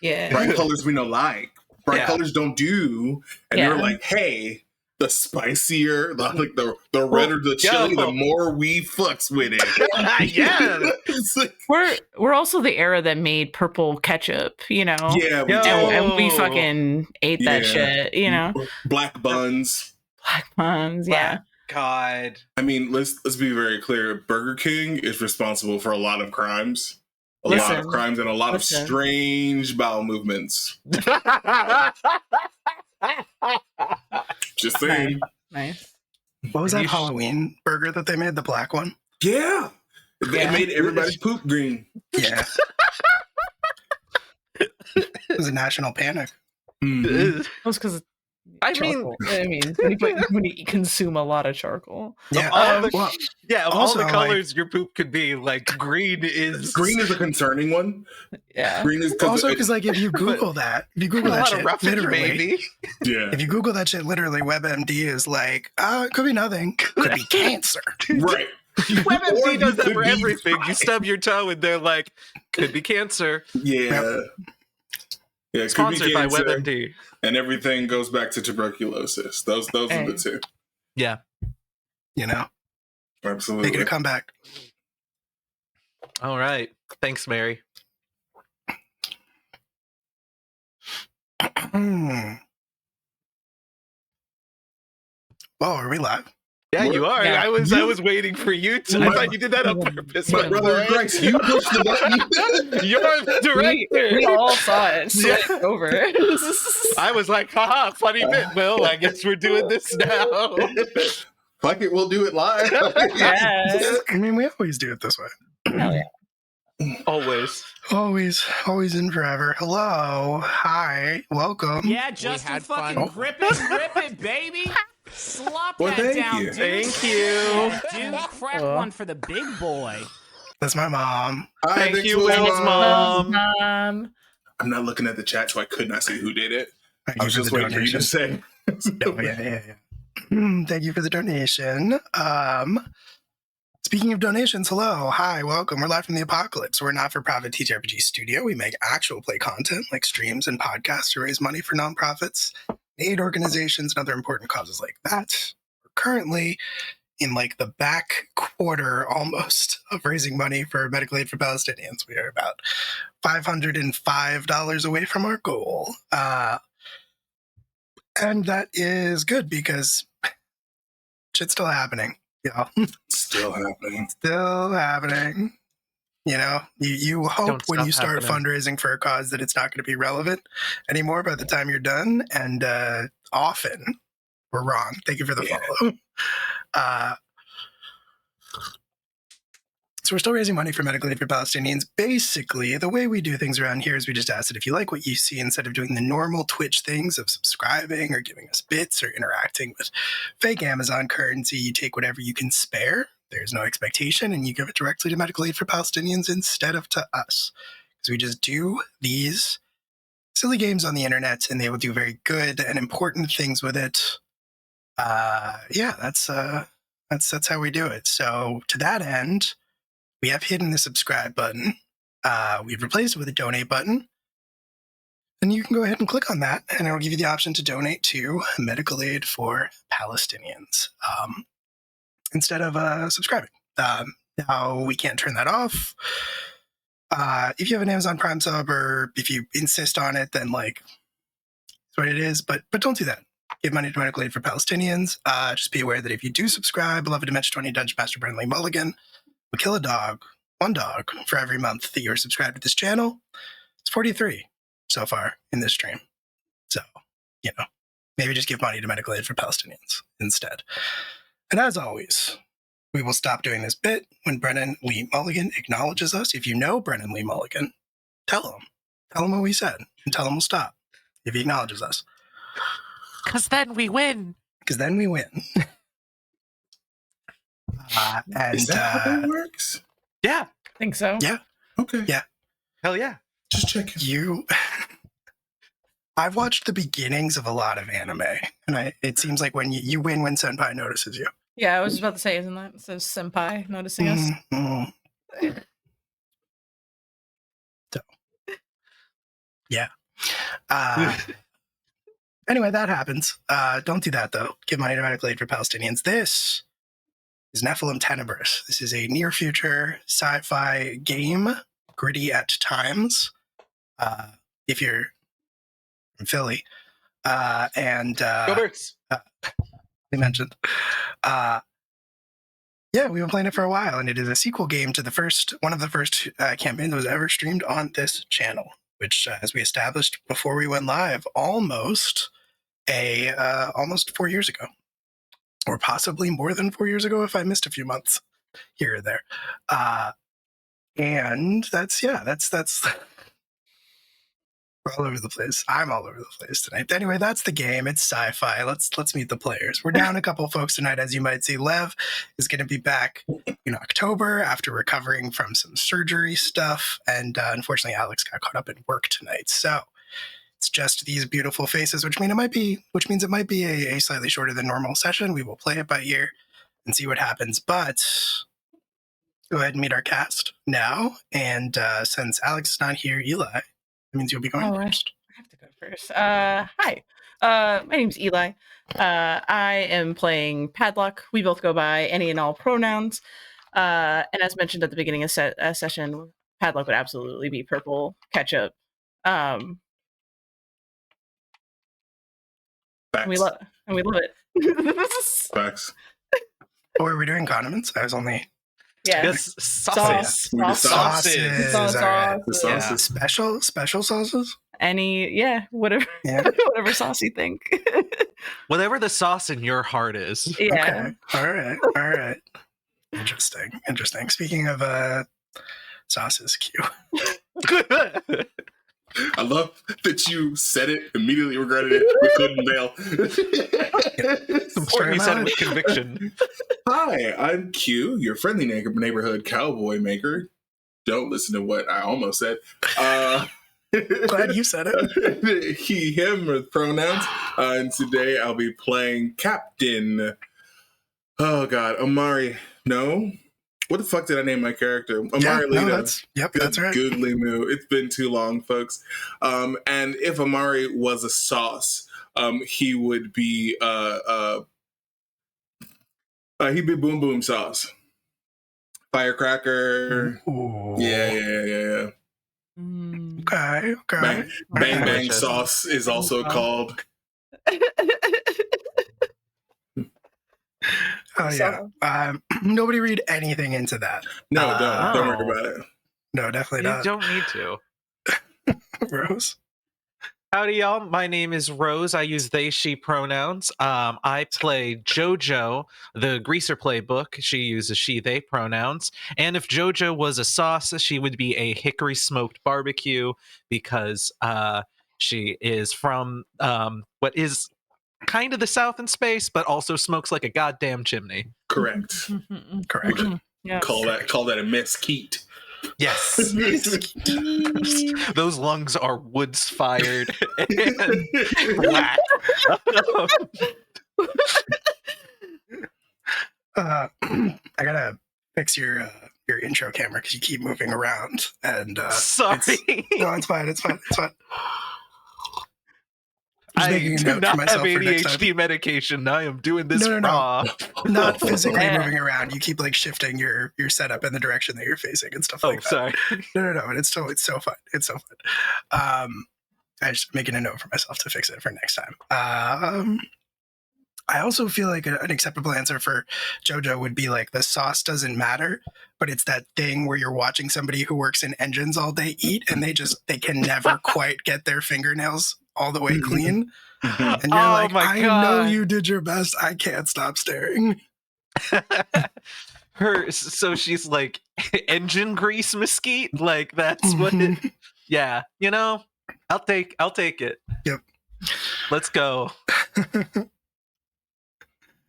Yeah. Bright colors we know like. Bright colors don't do. And they're like, hey, the spicier, the redder the chili, the more we fucks with it. It's like, we're also the era that made purple ketchup, you know? Yeah, we and we fucking ate that shit, you know? Black buns. Black buns, yeah. God. I mean, let's be very clear. Burger King is responsible for a lot of crimes. A lot of crimes and a lot of strange bowel movements. Just saying. Nice. What was that Halloween burger that they made? The black one? Yeah. It made everybody's poop green. Yeah. It was a national panic. It was because charcoal. When you consume a lot of charcoal. Yeah. All the colors your poop could be, like green is a concerning one. Yeah. Green is also because like if you Google that shit, literally, if you Google that shit, literally, WebMD is like, it could be nothing, could be cancer, right? WebMD does that for everything. You stub your toe and they're like, could be cancer. Yeah. Yeah, sponsored by WebMD. And everything goes back to tuberculosis. Those are the two. Yeah. You know? Absolutely. Making a comeback. All right. Thanks, Mary. Whoa, are we live? Yeah, you are. Yeah. I was waiting for you to. I thought you did that on purpose. My brother Christ, you pushed the button. You're the director. We all saw it. Switch over. I was like, haha, funny bit, Will. I guess we're doing this now. Fuck it, we'll do it live. Yes. I mean, we always do it this way. Hell yeah. Always and forever. Hello. Hi. Welcome. Yeah, Justin fucking grip it, baby. Slop that down, dude. Thank you. Dude, crack one for the big boy. That's my mom. Thank you, Will's mom. Mom. I'm not looking at the chat, so I could not see who did it. Thank I was just waiting for you to say. Yeah. Thank you for the donation. Speaking of donations, hello, hi, welcome. We're live from the apocalypse. We're a not-for-profit TTRPG studio. We make actual play content like streams and podcasts to raise money for nonprofits, aid organizations, and other important causes like that. We're currently in like the back quarter almost of raising money for medical aid for Palestinians. We are about $505 away from our goal. And that is good because shit's still happening. Yeah. Still happening. You know, you hope when you start fundraising for a cause that it's not going to be relevant anymore by the time you're done. And often we're wrong. Thank you for the follow. So we're still raising money for medical aid for Palestinians. Basically, the way we do things around here is we just ask that if you like what you see, instead of doing the normal Twitch things of subscribing or giving us bits or interacting with fake Amazon currency, you take whatever you can spare. There's no expectation, and you give it directly to medical aid for Palestinians instead of to us. Because we just do these silly games on the internet, and they will do very good and important things with it. That's how we do it. So to that end, we have hidden the subscribe button. We've replaced it with a donate button. And you can go ahead and click on that, and it'll give you the option to donate to medical aid for Palestinians instead of subscribing. Now, we can't turn that off. If you have an Amazon Prime sub, or if you insist on it, then like, that's what it is. But don't do that. Give money to medical aid for Palestinians. Just be aware that if you do subscribe, beloved Dimension 20 Dungeon Master Burnley Mulligan, we kill one dog for every month that you're subscribed to this channel. It's 43 so far in this stream. So, you know, maybe just give money to medical aid for Palestinians instead. And as always, we will stop doing this bit when Brennan Lee Mulligan acknowledges us. If you know Brennan Lee Mulligan, tell him. Tell him what we said, and tell him we'll stop if he acknowledges us. Because then we win. Is that how it works? Yeah. I think so. Yeah. Okay. Yeah. Hell yeah. Just checking. I've watched the beginnings of a lot of anime, and it seems like when you win when Senpai notices you. Yeah, I was about to say, isn't that so senpai noticing us? Mm-hmm. So, Yeah. Anyway, that happens. Don't do that, though. Give my automatic aid for Palestinians. This is Nephilim Tenebris. This is a near-future sci-fi game, gritty at times, if you're from Philly. And Go Birds. we mentioned. Yeah, we've been playing it for a while, and it is a sequel game to one of the first campaigns that was ever streamed on this channel, which, as we established before we went live, almost 4 years ago, or possibly more than 4 years ago if I missed a few months here or there. And that's we're all over the place. I'm all over the place tonight. Anyway, that's the game. It's sci-fi. Let's meet the players. We're down a couple folks tonight, as you might see. Lev is going to be back in October after recovering from some surgery stuff, and unfortunately, Alex got caught up in work tonight. So it's just these beautiful faces, which means it might be a slightly shorter than normal session. We will play it by ear and see what happens. But go ahead and meet our cast now. And since Alex is not here, Eli, that means you'll be going first. I have to go first. Hi. My name's Eli. I am playing Padlock. We both go by any and all pronouns. And as mentioned at the beginning of session, Padlock would absolutely be purple ketchup. Facts. And we love it. Facts. Oh, are we doing condiments? I was only... Yeah. Yes, sauces. Sauces. Sauce. All right. The sauces. Special sauces? Whatever. Yeah. Whatever sauce you think. Whatever the sauce in your heart is. Yeah. Okay. All right. Interesting. Speaking of sauces, Q. I love that you said it, immediately regretted it, we couldn't bail. It's important you said it with conviction. Hi, I'm Q, your friendly neighborhood cowboy maker. Don't listen to what I almost said. Glad you said it. He, him with pronouns. And today I'll be playing Captain. Oh God, Omari. No? What the fuck did I name my character? Omari Lita. That's right. Goodly moo. It's been too long, folks. And if Omari was a sauce, he would be he'd be boom boom sauce. Firecracker. Ooh. Yeah. Okay. Bang sauce is also called. Oh yeah. Nobody read anything into that. No, don't worry about it. No, definitely You not. don't need to. Rose. Howdy, y'all. My name is Rose. I use they, she pronouns. I play JoJo, the Greaser playbook. She uses she, they pronouns. And if JoJo was a sauce, she would be a hickory smoked barbecue because she is from what is kind of the South in space, but also smokes like a goddamn chimney. Correct. Yeah. Call that a mesquite. Yes. Those lungs are woods fired and black. I gotta fix your intro camera because you keep moving around and Sorry. It's fine. I do not have ADHD medication. I am doing this raw. Not physically moving around. You keep like shifting your setup in the direction that you're facing and stuff like that. Sorry. No. It's so fun. It's so fun. I'm just making a note for myself to fix it for next time. I also feel like an acceptable answer for JoJo would be like the sauce doesn't matter, but it's that thing where you're watching somebody who works in engines all day eat and they can never quite get their fingernails all the way clean. And you're I know you did your best. I can't stop staring. So she's like engine grease mesquite. Like that's what it, yeah, I'll take it. Yep. Let's go.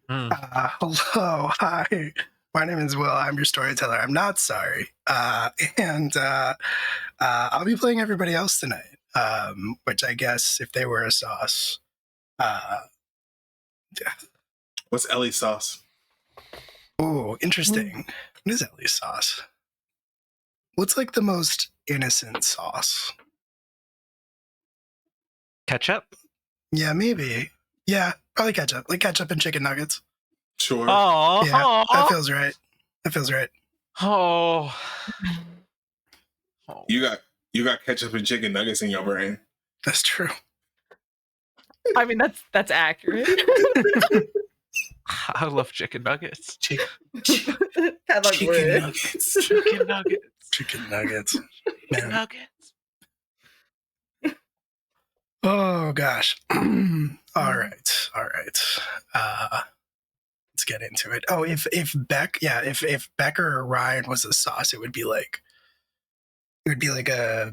Hello. Hi. My name is Will. I'm your storyteller. I'm not sorry. And I'll be playing everybody else tonight. Which I guess if they were a sauce. What's Ellie's sauce? Oh, interesting. What is Ellie's sauce? What's like the most innocent sauce? Ketchup? Yeah, maybe. Yeah, probably ketchup. Like ketchup and chicken nuggets. Sure. Oh, Yeah, that feels right. That feels right. oh. You got ketchup and chicken nuggets in your brain. That's true. I mean, that's accurate. I love chicken nuggets. Padlock Chicken would. nuggets. Chicken nuggets. Chicken nuggets. Chicken Man. nuggets. Oh gosh. All right. Let's get into it. Oh, if Becker or Ryan was a sauce, it would be like a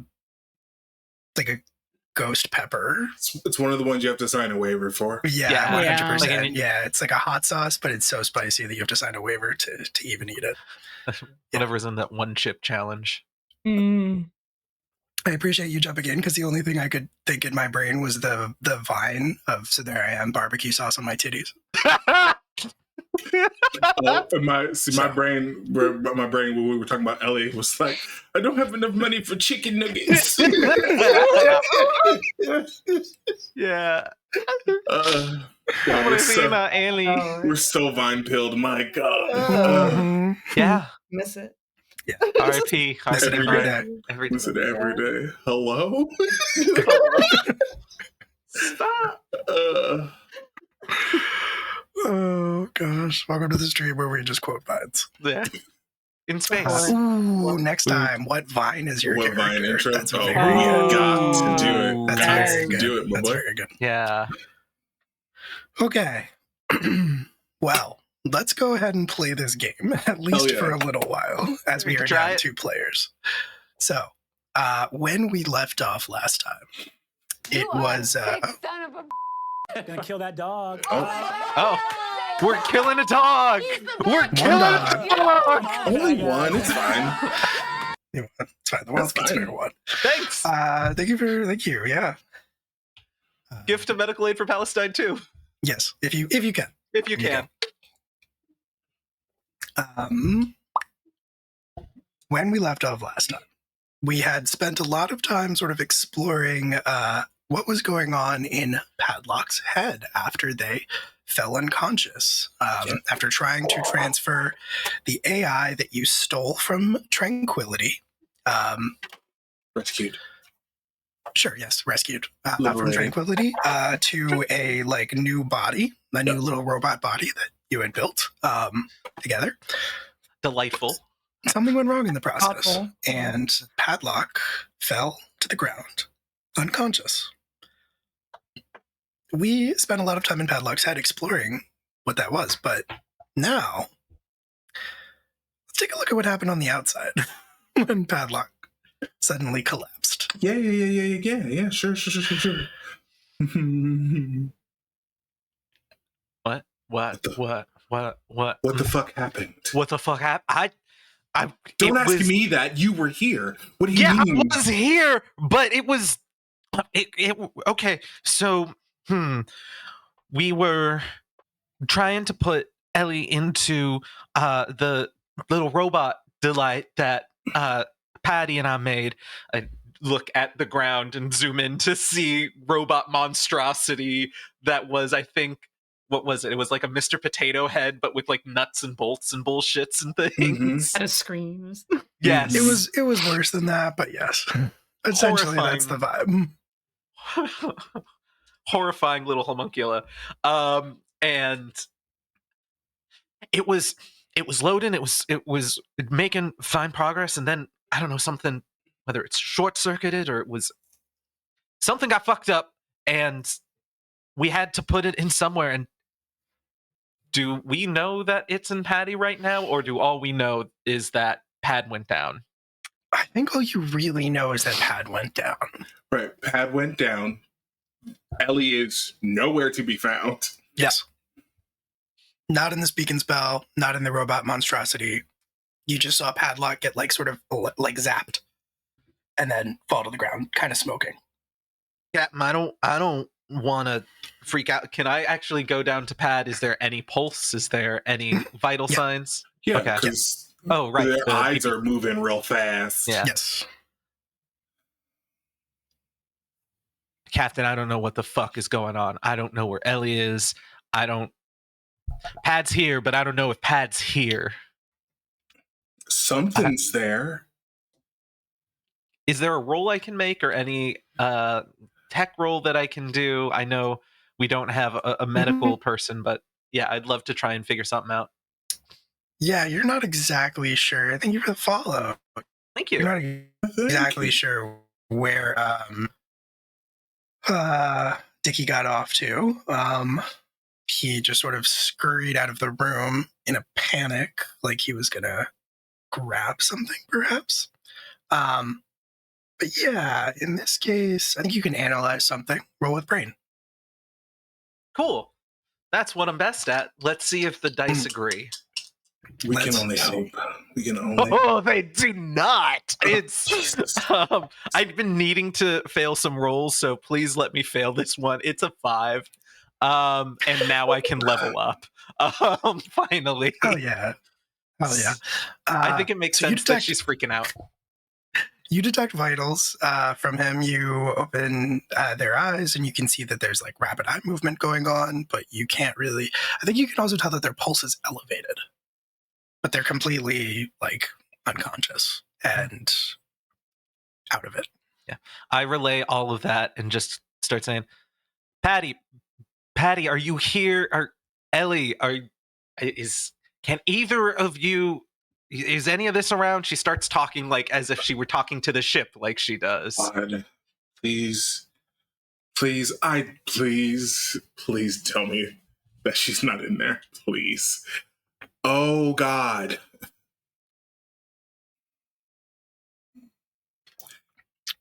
ghost pepper. It's one of the ones you have to sign a waiver for. Yeah, Yeah. 100%. Like Yeah, it's like a hot sauce, but it's so spicy that you have to sign a waiver to even eat it. Whatever's in that one chip challenge. Mm. I appreciate you jumping in because the only thing I could think in my brain was the vine of "So there I am, barbecue sauce on my titties." My brain when we were talking about Ellie was like, I don't have enough money for chicken nuggets. Yeah. God, Ellie. we're so vine pilled. My God. Mhm. Yeah. Miss it. R.I.P. Miss it every day. Every Listen every day. Hello? Stop. Oh gosh! Welcome to the stream where we just quote vines. Yeah. In space. Ooh, next time, what vine is your What character? vine intro? That's Oh, very good. got to do it. That's Got very to good. do it, my That's boy. very good. Yeah. Okay. Well, let's go ahead and play this game, at least yeah. for a little while, as we are Try down it. 2 players. So, when we left off last time, it was... Gonna kill that dog. Oh. We're killing a dog. We're killing dog. a dog. Only one. It's fine. It's fine. The world's That's considered fine. one. Thanks. Thank you, yeah. Gift of medical aid for Palestine too, Yes, if you can. if you can. When we left off last time, we had spent a lot of time sort of exploring what was going on in Padlock's head after they fell unconscious, after trying to transfer the AI that you stole from Tranquility. Rescued. Sure, yes, rescued from Liberated. Tranquility to a new body, a new little robot body that you had built together. Delightful. Something went wrong in the process, Thoughtful. and Padlock fell to the ground, unconscious. We spent a lot of time in Padlock's head exploring what that was, but now let's take a look at what happened on the outside when Padlock suddenly collapsed. Yeah. Sure. What? What What the fuck happened? What the fuck happened? Don't ask me that. You were here. What do you Yeah, mean? I was here, but it was. Okay, so we were trying to put Ellie into the little robot delight that Patty and I made. I look at the ground and zoom in to see robot monstrosity that was, I think, what was it? It was like a Mr. Potato Head, but with like nuts and bolts and bullshits and things. Kind of screams. Yes, It was worse than that, but yes, essentially that's the vibe. Horrifying little homuncula, and it was loading. It was making fine progress, and then I don't know, something, whether it's short circuited or it was something got fucked up, and we had to put it in somewhere. And do we know that it's in Patty right now, or do all we know is that Pad went down? I think all you really know is that Pad went down. Right. Pad went down. Ellie is nowhere to be found. Yes. Not in the speak and spell, not in the robot monstrosity. You just saw Padlock get sort of zapped and then fall to the ground, kind of smoking. Captain, I don't want to freak out. Can I actually go down to Pad? Is there any pulse? Is there any vital signs? Yeah, Okay. because Oh, right. their eyes are moving real fast. Yeah. Yes. Captain, I don't know what the fuck is going on. I don't know where Ellie is. Pad's here, but I don't know if Pad's here. Something's there. Is there a roll I can make or any tech roll that I can do? I know we don't have a medical person, but yeah, I'd love to try and figure something out. Yeah, you're not exactly sure. I think you're going to follow. Thank you. You're not exactly sure where Dickie got off to. He just sort of scurried out of the room in a panic, like he was going to grab something, perhaps. But yeah, in this case, I think you can analyze something. Roll with brain. Cool. That's what I'm best at. Let's see if the dice agree. We can only hope. We can only. Oh, they do not. It's. I've been needing to fail some rolls, so please let me fail this one. It's a 5, and now I can level up. Finally. Oh yeah. Oh yeah. I think it makes sense that she's freaking out. You detect vitals from him. You open their eyes, and you can see that there's like rapid eye movement going on, but you can't really. I think you can also tell that their pulse is elevated, but they're completely like unconscious and out of it. Yeah, I relay all of that and just start saying, Patty, are you here? Ellie, can either of you? Is any of this around? She starts talking like as if she were talking to the ship, like she does. God, please tell me that she's not in there, please. Oh God.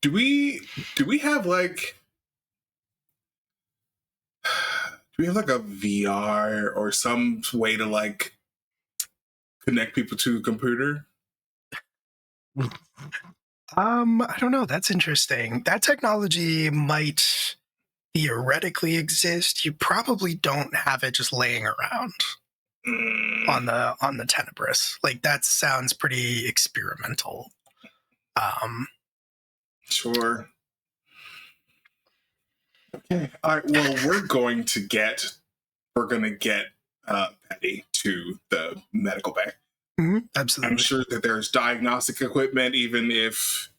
Do we have like a VR or some way to like connect people to a computer? I don't know. That's interesting. That technology might theoretically exist. You probably don't have it just laying around on the Tenebris. Like that sounds pretty experimental. Sure. Okay. All right. Well, we're gonna get Patty to the medical bay. Absolutely. I'm sure that there's diagnostic equipment, even if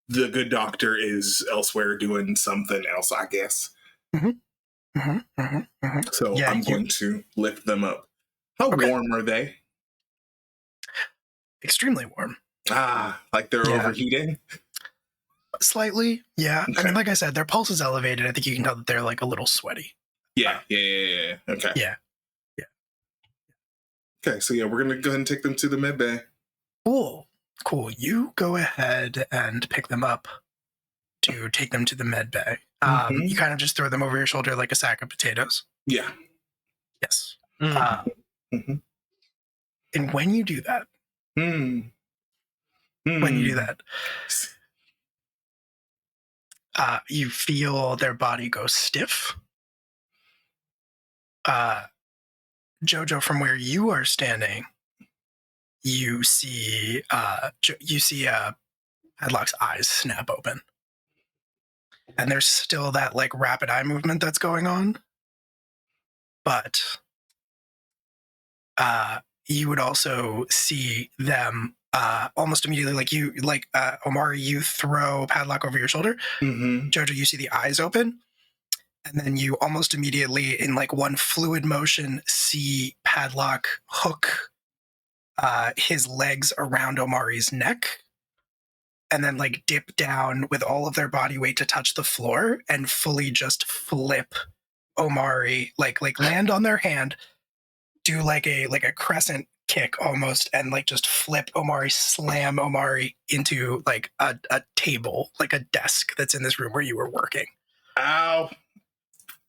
the good doctor is elsewhere doing something else, I guess. So yeah, I'm going to lift them up. How warm are they? Extremely warm. Like they're overheating? Slightly, yeah. Okay. I mean, like I said, their pulse is elevated. I think you can tell that they're like a little sweaty. Yeah. Okay. Yeah. Okay, so yeah, we're gonna go ahead and take them to the med bay. Cool. You go ahead and pick them up to take them to the med bay. You kind of just throw them over your shoulder like a sack of potatoes. Yeah. Yes. And when you do that, you feel their body go stiff. Jojo, from where you are standing, you see Padlock's eyes snap open, and there's still that like rapid eye movement that's going on, but you would also see them almost immediately, Omari, you throw Padlock over your shoulder. Jojo, you see the eyes open. And then you almost immediately, in like one fluid motion, see Padlock hook his legs around Omari's neck and then like dip down with all of their body weight to touch the floor and fully just flip Omari, like land on their hand, do like a crescent kick almost, and like just flip Omari, slam Omari into like a table, like a desk that's in this room where you were working. Ow.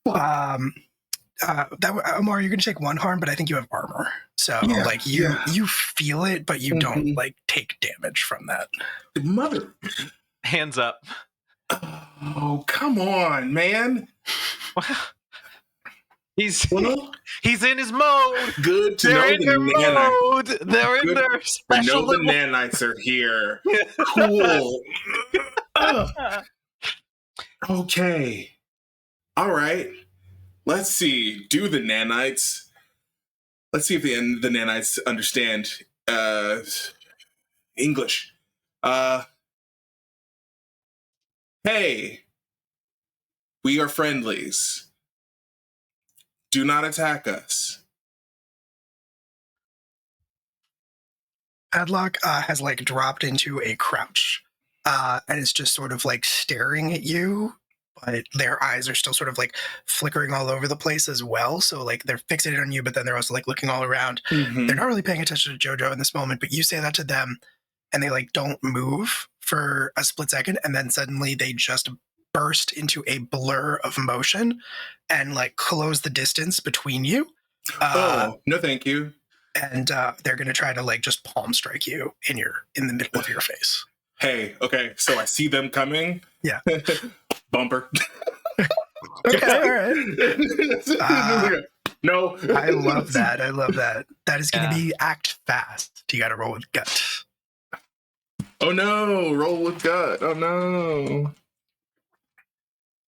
Omar, you're gonna take one harm, but I think you have armor, so you feel it, but you don't like take damage from that. Mother, hands up. Oh, come on, man. He's in his mode. Good to know the nanites. They're in their special. The nanites are here. Cool. Okay. All right. Let's see. Do the nanites. Let's see if the nanites understand English. Hey, we are friendlies. Do not attack us. Padlock has like dropped into a crouch and is just sort of like staring at you, but their eyes are still sort of like flickering all over the place as well. So like they're fixated on you, but then they're also like looking all around. Mhm. They're not really paying attention to Jojo in this moment, but you say that to them and they like don't move for a split second, and then suddenly they just burst into a blur of motion and like close the distance between you. Oh, no thank you. And they're going to try to like just palm strike you in the middle of your face. Hey, okay, so I see them coming. Yeah. Bumper. Okay, all right. No. I love that. I love that. That is going to Yeah. be act fast. You got to roll with gut. Oh no, roll with gut. Oh no.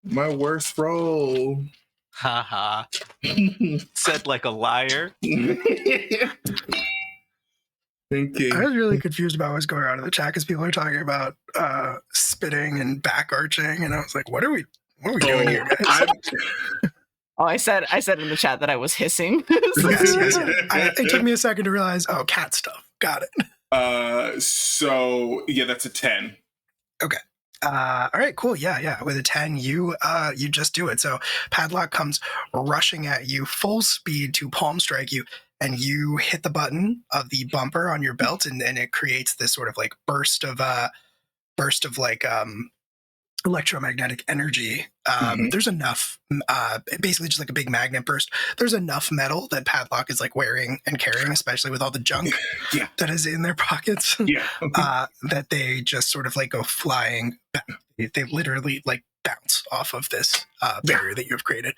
My worst roll. Haha. Said like a liar. Thank you. I was really confused about what's going on in the chat because people are talking about spitting and back arching, and I was like, what are we doing here, guys? Oh, I said in the chat that I was hissing. Yes. It took me a second to realize, oh, cat stuff. Got it. So yeah, that's a 10. All right, cool. Yeah. With a 10, you just do it. So Padlock comes rushing at you full speed to palm strike you, and you hit the button of the bumper on your belt, and it creates this sort of like burst of like electromagnetic energy. There's enough, basically just like a big magnet burst. There's enough metal that Padlock is like wearing and carrying, especially with all the junk that is in their pockets. That they just sort of like go flying back. They literally like bounce off of this barrier that you've created.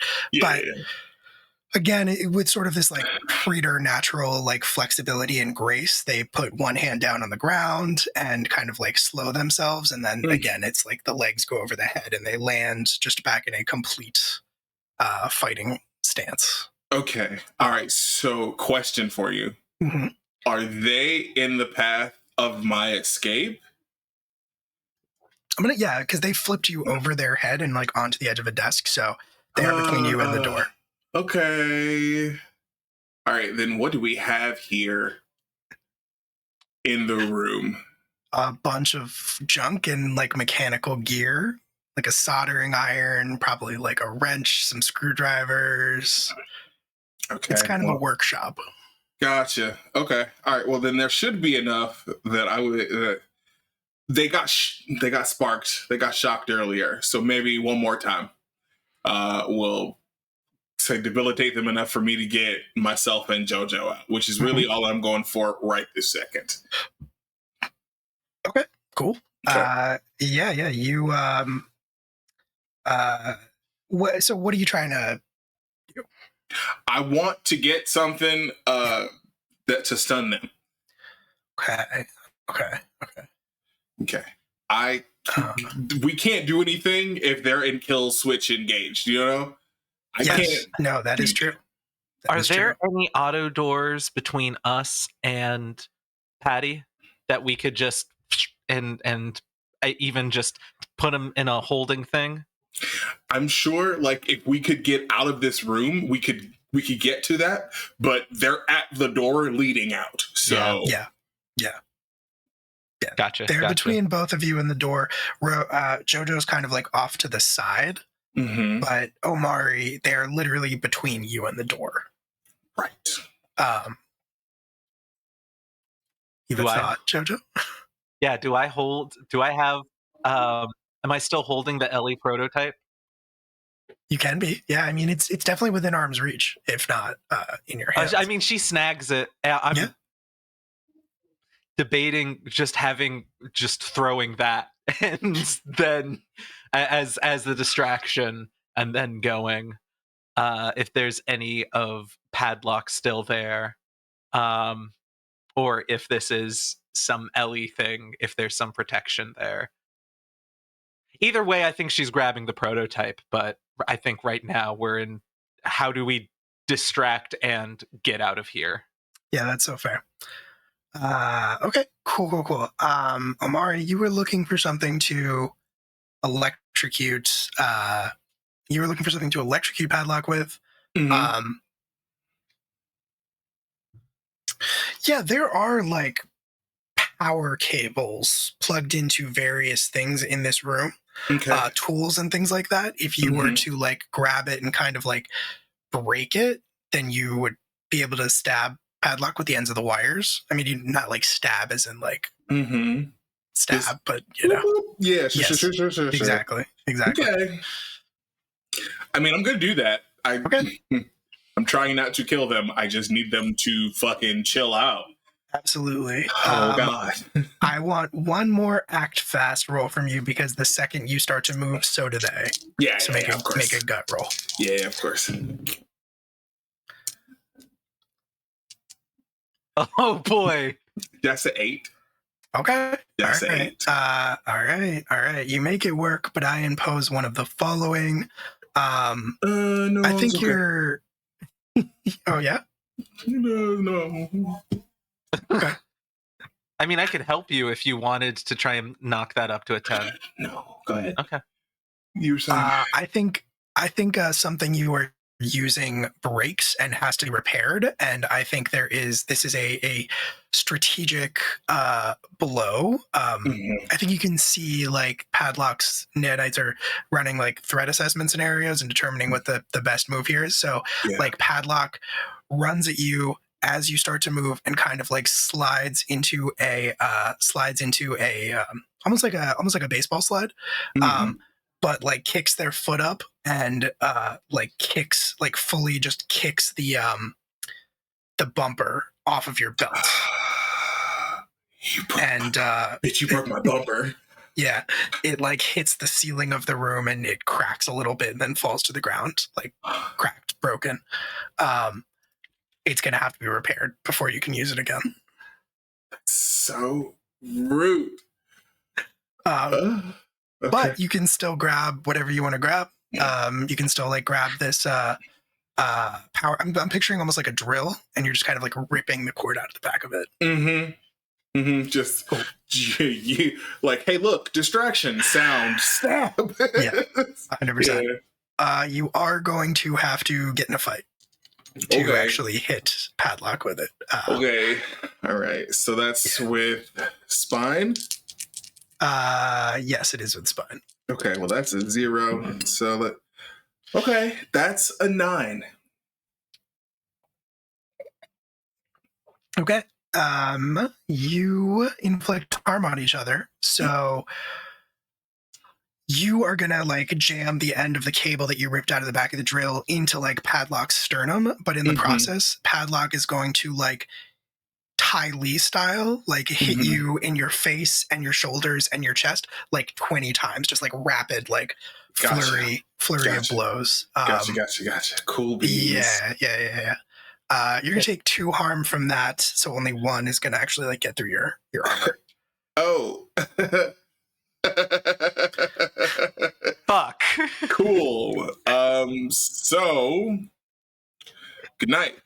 Again, with sort of this like preternatural like flexibility and grace, they put one hand down on the ground and kind of like slow themselves. And then again, it's like the legs go over the head and they land just back in a complete fighting stance. Okay. All right. So question for you. Mm-hmm. Are they in the path of my escape? Because they flipped you over their head and like onto the edge of a desk. So they are between you and the door. Okay. All right, then what do we have here in the room? A bunch of junk and like mechanical gear, like a soldering iron, probably like a wrench, some screwdrivers. Okay. It's kind of a workshop. Gotcha. Okay. All right. Well, then there should be enough that I would. They got sparked. They got shocked earlier. So maybe one more time, we'll say debilitate them enough for me to get myself and JoJo out, which is really all I'm going for right this second. Okay. Cool. Okay. Yeah. You so what are you trying to do? I want to get something that to stun them. Okay. We can't do anything if they're in kill switch engaged, you know? I can't. No, that is true. Are there any auto doors between us and Patty that we could just and I even just put them in a holding thing? I'm sure, like, if we could get out of this room, we could get to that, but they're at the door leading out. So yeah. Gotcha. They're between both of you and the door. JoJo's kind of like off to the side, but Omari, they're literally between you and the door. Right. You have a thought, JoJo? Yeah. Do I have? Am I still holding the Ellie prototype? You can be. Yeah. I mean, it's definitely within arm's reach, if not in your hands. I mean, she snags it. I'm debating just throwing that and then as the distraction, and then going if there's any of Padlock still there, or if this is some Ellie thing, if there's some protection there. Either way, I think she's grabbing the prototype, but I think right now we're in how do we distract and get out of here. Yeah, that's so fair. Okay, cool. Omari, you were looking for something to electrocute. You were looking for something to electrocute Padlock with. Mhm. Yeah, there are like power cables plugged into various things in this room, Okay. tools and things like that. If you were Mhm. to like grab it and kind of like break it, then you would be able to stab Padlock with the ends of the wires. I mean, you not like stab as in like Mhm. stab, Just- but you know, Yeah. Yes. Sure. exactly. Okay. I mean, I'm gonna do that. Okay. I'm trying not to kill them. I just need them to fucking chill out. Absolutely. Oh God. I want one more act fast roll from you because the second you start to move, so do they. Yeah. So Yeah, of course. make a gut roll. Yeah, of course. Oh boy. That's an 8. Okay. That's all an right. 8. All right. You make it work, but I impose one of the following. No. I think it's okay. you're. Oh yeah. No. Okay. I mean, I could help you if you wanted to try and knock that up to a 10. No. Go ahead. Okay. You were saying. I think something you are using breaks and has to be repaired, and I think this is a strategic blow. Mhm. I think you can see like Padlock's Nanites are running like threat assessment scenarios and determining what the best move here is. So Yeah. like Padlock runs at you as you start to move and kind of like slides into a almost like a baseball slide. Mhm. But like kicks their foot up and fully just kicks the bumper off of your belt. You broke my bumper. Yeah, it like hits the ceiling of the room and it cracks a little bit and then falls to the ground, like cracked, broken. It's gonna have to be repaired before you can use it again. So rude. Okay. But you can still grab whatever you want to grab. You can still like grab this power. I'm picturing almost like a drill, and you're just kind of like ripping the cord out of the back of it. Just you like, hey, look, distraction, sound, stab. Yeah, 100%. You are going to have to get in a fight to actually hit Padlock with it. Okay, all right. So that's with spine. Yes, it is with spine. Okay, well that's a 0. So that's a 9. Okay. You inflict harm on each other, so you are gonna like jam the end of the cable that you ripped out of the back of the drill into like Padlock's sternum, but in the process, Padlock is going to like Ty Lee style, like hit you in your face and your shoulders and your chest like 20 times, just like rapid, like flurry of blows. Gotcha. Cool beans. Yeah. You're gonna take 2 harm from that, so only 1 is gonna actually like get through your armor. Oh. Fuck. Cool. So good night.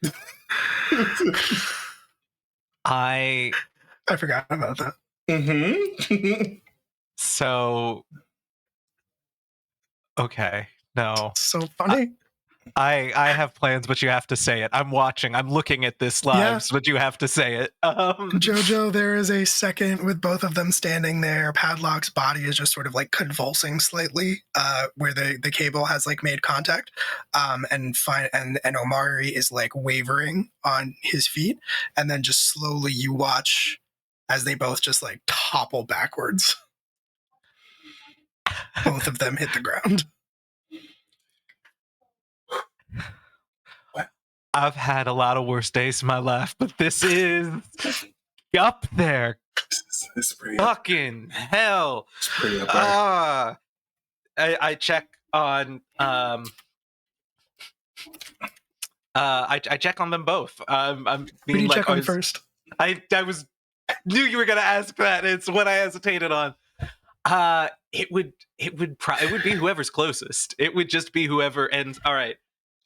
I forgot about that. So okay. No. So funny. I have plans, but you have to say it. I'm watching. I'm looking at this live, but you have to say it. Jojo, there is a second with both of them standing there. Padlock's body is just sort of like convulsing slightly, where the cable has like made contact, and Omari is like wavering on his feet, and then just slowly you watch as they both just like topple backwards. Both of them hit the ground. I've had a lot of worse days in my life, but this is up there. It's pretty fucking hell. It's pretty up there. I check on I check on them both. I'm Who do you check on first? I knew you were gonna ask that. It's what I hesitated on. It would be whoever's closest. It would just be whoever. And all right,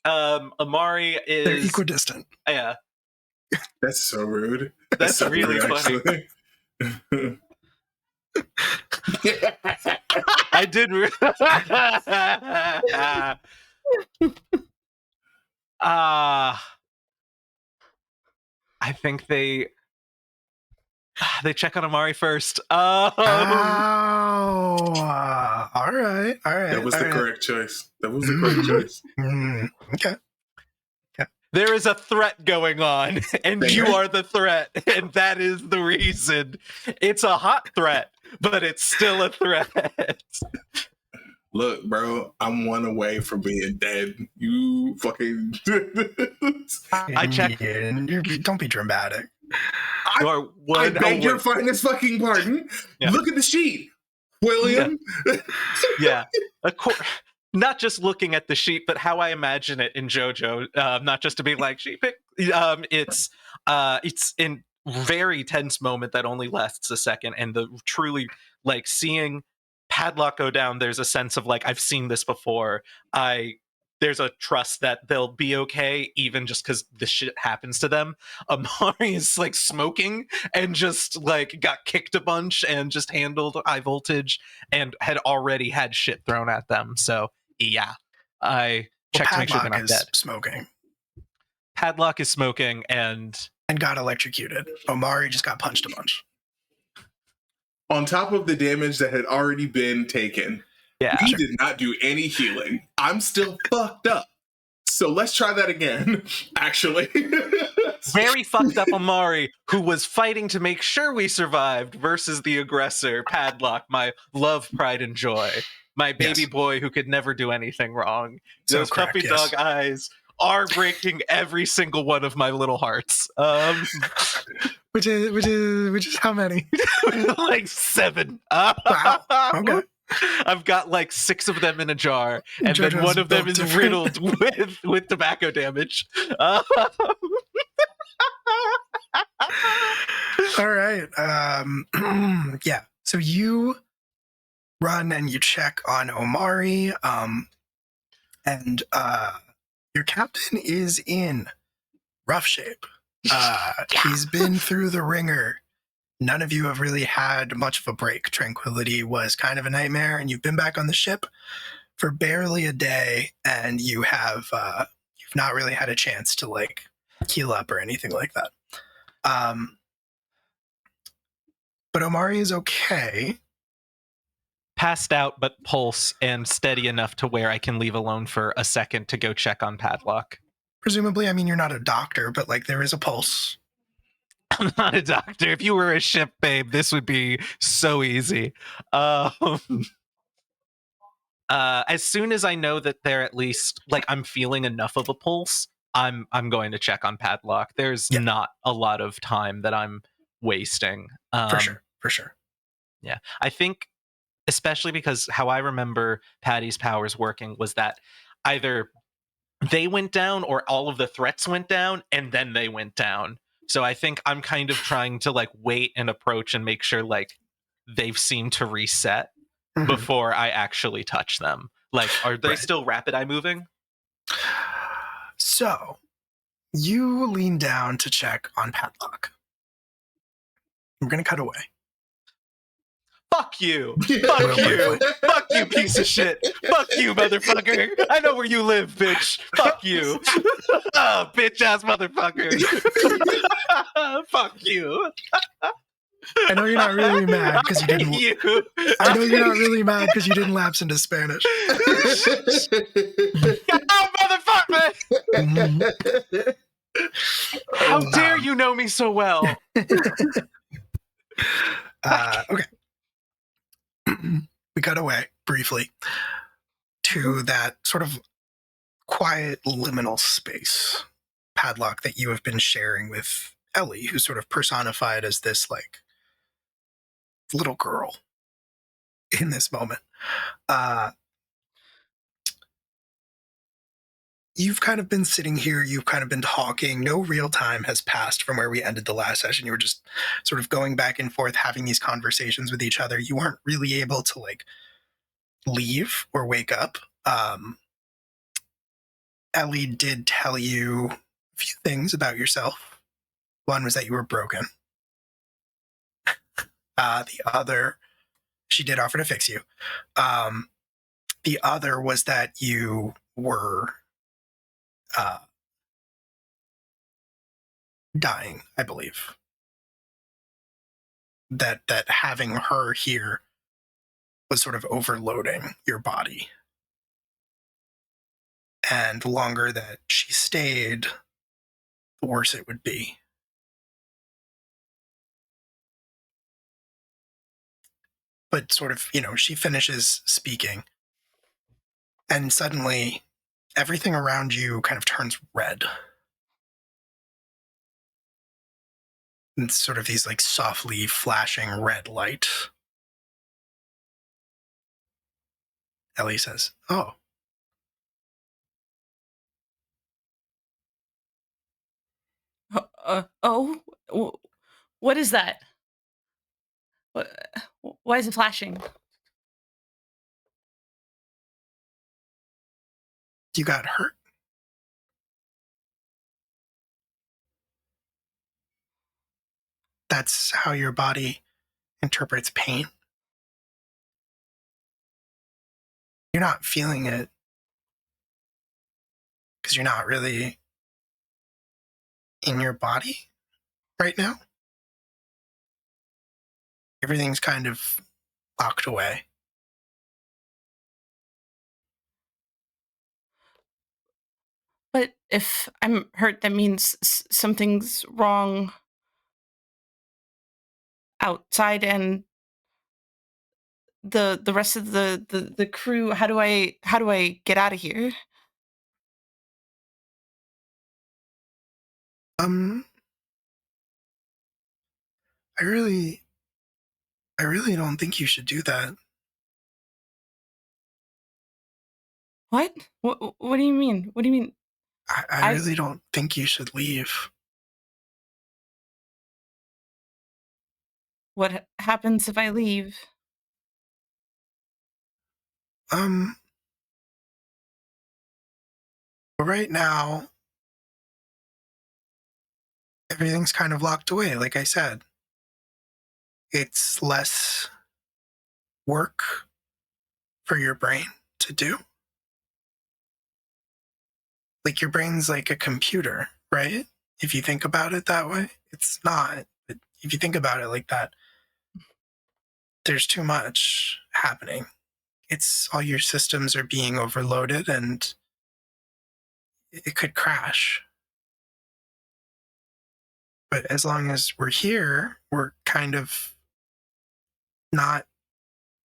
Amari is They're equidistant. Yeah, That's so rude. That's so really rude, funny. actually. I did. I think they check on Amari first. All right. That was the correct choice. Okay. There is a threat going on, and you are the threat, and that is the reason. It's a hot threat, but it's still a threat. Look, bro, I'm one away from being dead. You fucking... I check. Don't be dramatic. I beg your finest fucking pardon. Yeah. Look at the sheet, William. Yeah. Of course. Not just looking at the sheet, but how I imagine it in JoJo. Not just to be like sheet pick. It's in very tense moment that only lasts a second, and the truly like seeing Padlock go down. There's a sense of like I've seen this before. There's a trust that they'll be okay, even just because the shit happens to them. Amari is like smoking and just like got kicked a bunch and just handled high voltage and had already had shit thrown at them. So yeah, I checked to make sure they're not dead. Smoking. Padlock is smoking and got electrocuted. Omari just got punched a bunch. On top of the damage that had already been taken. Yeah. He did not do any healing. I'm still fucked up. So let's try that again, actually. Very fucked up Amari, who was fighting to make sure we survived, versus the aggressor, Padlock, my love, pride, and joy. My baby boy who could never do anything wrong. Those puppy dog eyes are breaking every single one of my little hearts. Which is how many? Like 7. Wow. Okay. I've got like 6 of them in a jar, and then one of them is riddled with tobacco damage. All right. Yeah. So you run and you check on Omari, and your captain is in rough shape. He's been through the ringer. None of you have really had much of a break. Tranquility was kind of a nightmare, and you've been back on the ship for barely a day, and you have you've not really had a chance to like heal up or anything like that. But Omari is okay. Passed out, but pulse and steady enough to where I can leave alone for a second to go check on Padlock. Presumably, I mean, you're not a doctor, but like there is a pulse. I'm not a doctor. If you were a ship, babe, this would be so easy. As soon as I know that they're at least like I'm feeling enough of a pulse, I'm going to check on Padlock. There's not a lot of time that I'm wasting. For sure. Yeah, I think especially because how I remember Patty's powers working was that either they went down or all of the threats went down and then they went down. So I think I'm kind of trying to like wait and approach and make sure like they've seemed to reset before I actually touch them. Like, are they still rapid eye moving? So you lean down to check on Padlock. We're going to cut away. Fuck you. Fuck you. Fuck you, piece of shit. Fuck you, motherfucker. I know where you live, bitch. Fuck you. Oh, bitch ass motherfucker. Fuck you. I know you're not really mad because you didn't. I know you're not really mad because you didn't lapse into Spanish. Oh, motherfucker. How dare you know me so well? Okay. We cut away briefly to that sort of quiet liminal space, Padlock, that you have been sharing with Ellie, who's sort of personified as this like little girl in this moment. you've kind of been sitting here, you've kind of been talking. No real time has passed from where we ended the last session. You were just sort of going back and forth, having these conversations with each other. You weren't really able to like leave or wake up. Ellie did tell you a few things about yourself. One was that you were broken. The other, she did offer to fix you. The other was that you were dying, I believe. That having her here was sort of overloading your body. And the longer that she stayed, the worse it would be. But sort of, she finishes speaking, and suddenly everything around you kind of turns red. And sort of these like softly flashing red light. Ellie says, "Oh." What is that? Why is it flashing? You got hurt? That's how your body interprets pain. You're not feeling it because you're not really in your body right now. Everything's kind of locked away. But if I'm hurt, that means something's wrong outside, and the rest of the crew. How do I get out of here? I really don't think you should do that. What? What do you mean? What do you mean? I really don't think you should leave. What happens if I leave? Right now, everything's kind of locked away, like I said. It's less work for your brain to do. Like, your brain's like a computer, right? If you think about it that way, it's not. But if you think about it like that, there's too much happening. It's all your systems are being overloaded and it could crash. But as long as we're here, we're kind of not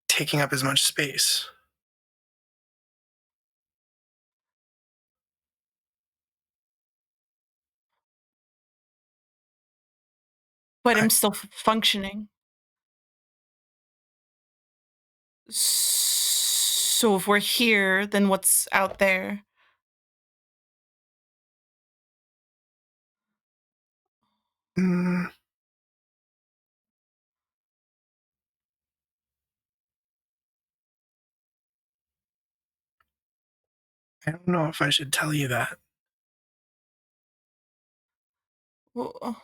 taking up as much space. But I'm still functioning. So if we're here, then what's out there? I don't know if I should tell you that. Well,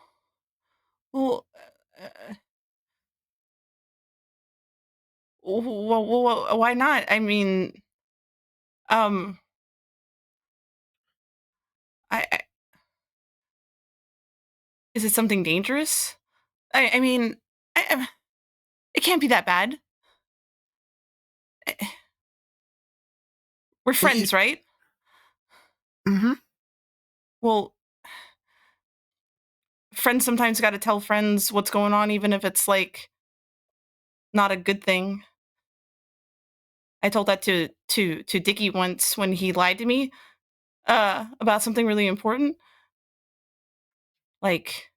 why not? I mean, I is it something dangerous? I mean, it can't be that bad. We're friends, right? Mm-hmm. Well, friends sometimes got to tell friends what's going on, even if it's like not a good thing. I told that to Dickie once when he lied to me about something really important. Like,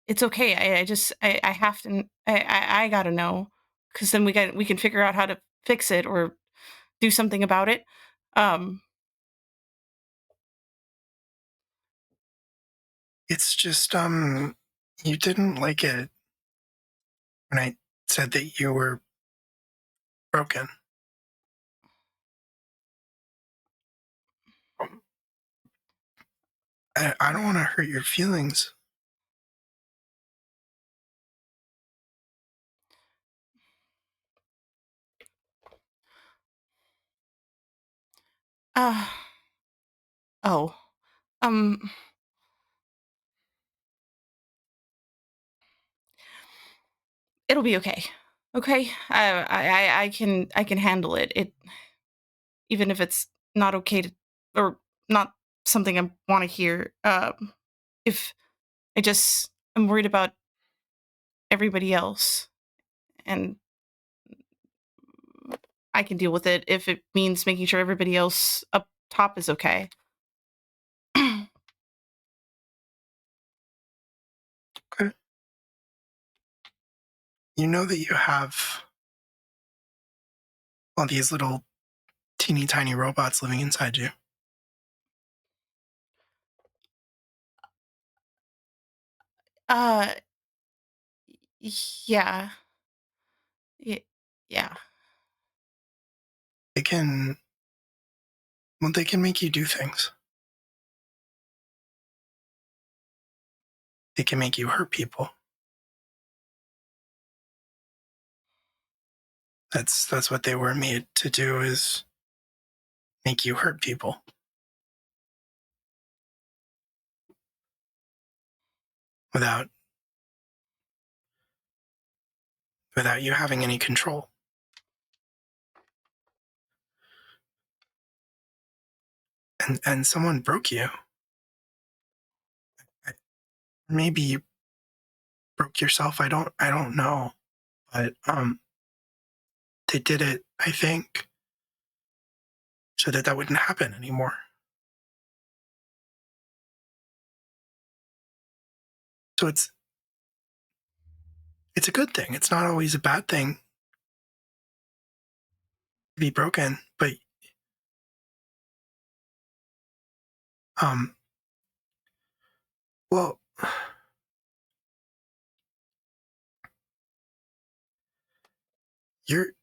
it's okay. I have to. I gotta know, because then we can figure out how to fix it, or do something about it. It's just you didn't like it when I said that you were broken. I don't want to hurt your feelings. Oh, um, it'll be okay. Okay, I can handle it. Even if it's not okay to, or not something I want to hear. If I'm worried about everybody else, and I can deal with it if it means making sure everybody else up top is okay. Okay. You know that you have all these little teeny tiny robots living inside you. Uh, yeah. Yeah. They can make you do things. They can make you hurt people. That's what they were made to do, is make you hurt people. Without you having any control. And someone broke you. Maybe you broke yourself. I don't know. But they did it, I think, so that wouldn't happen anymore. So it's a good thing. It's not always a bad thing to be broken, but well, you're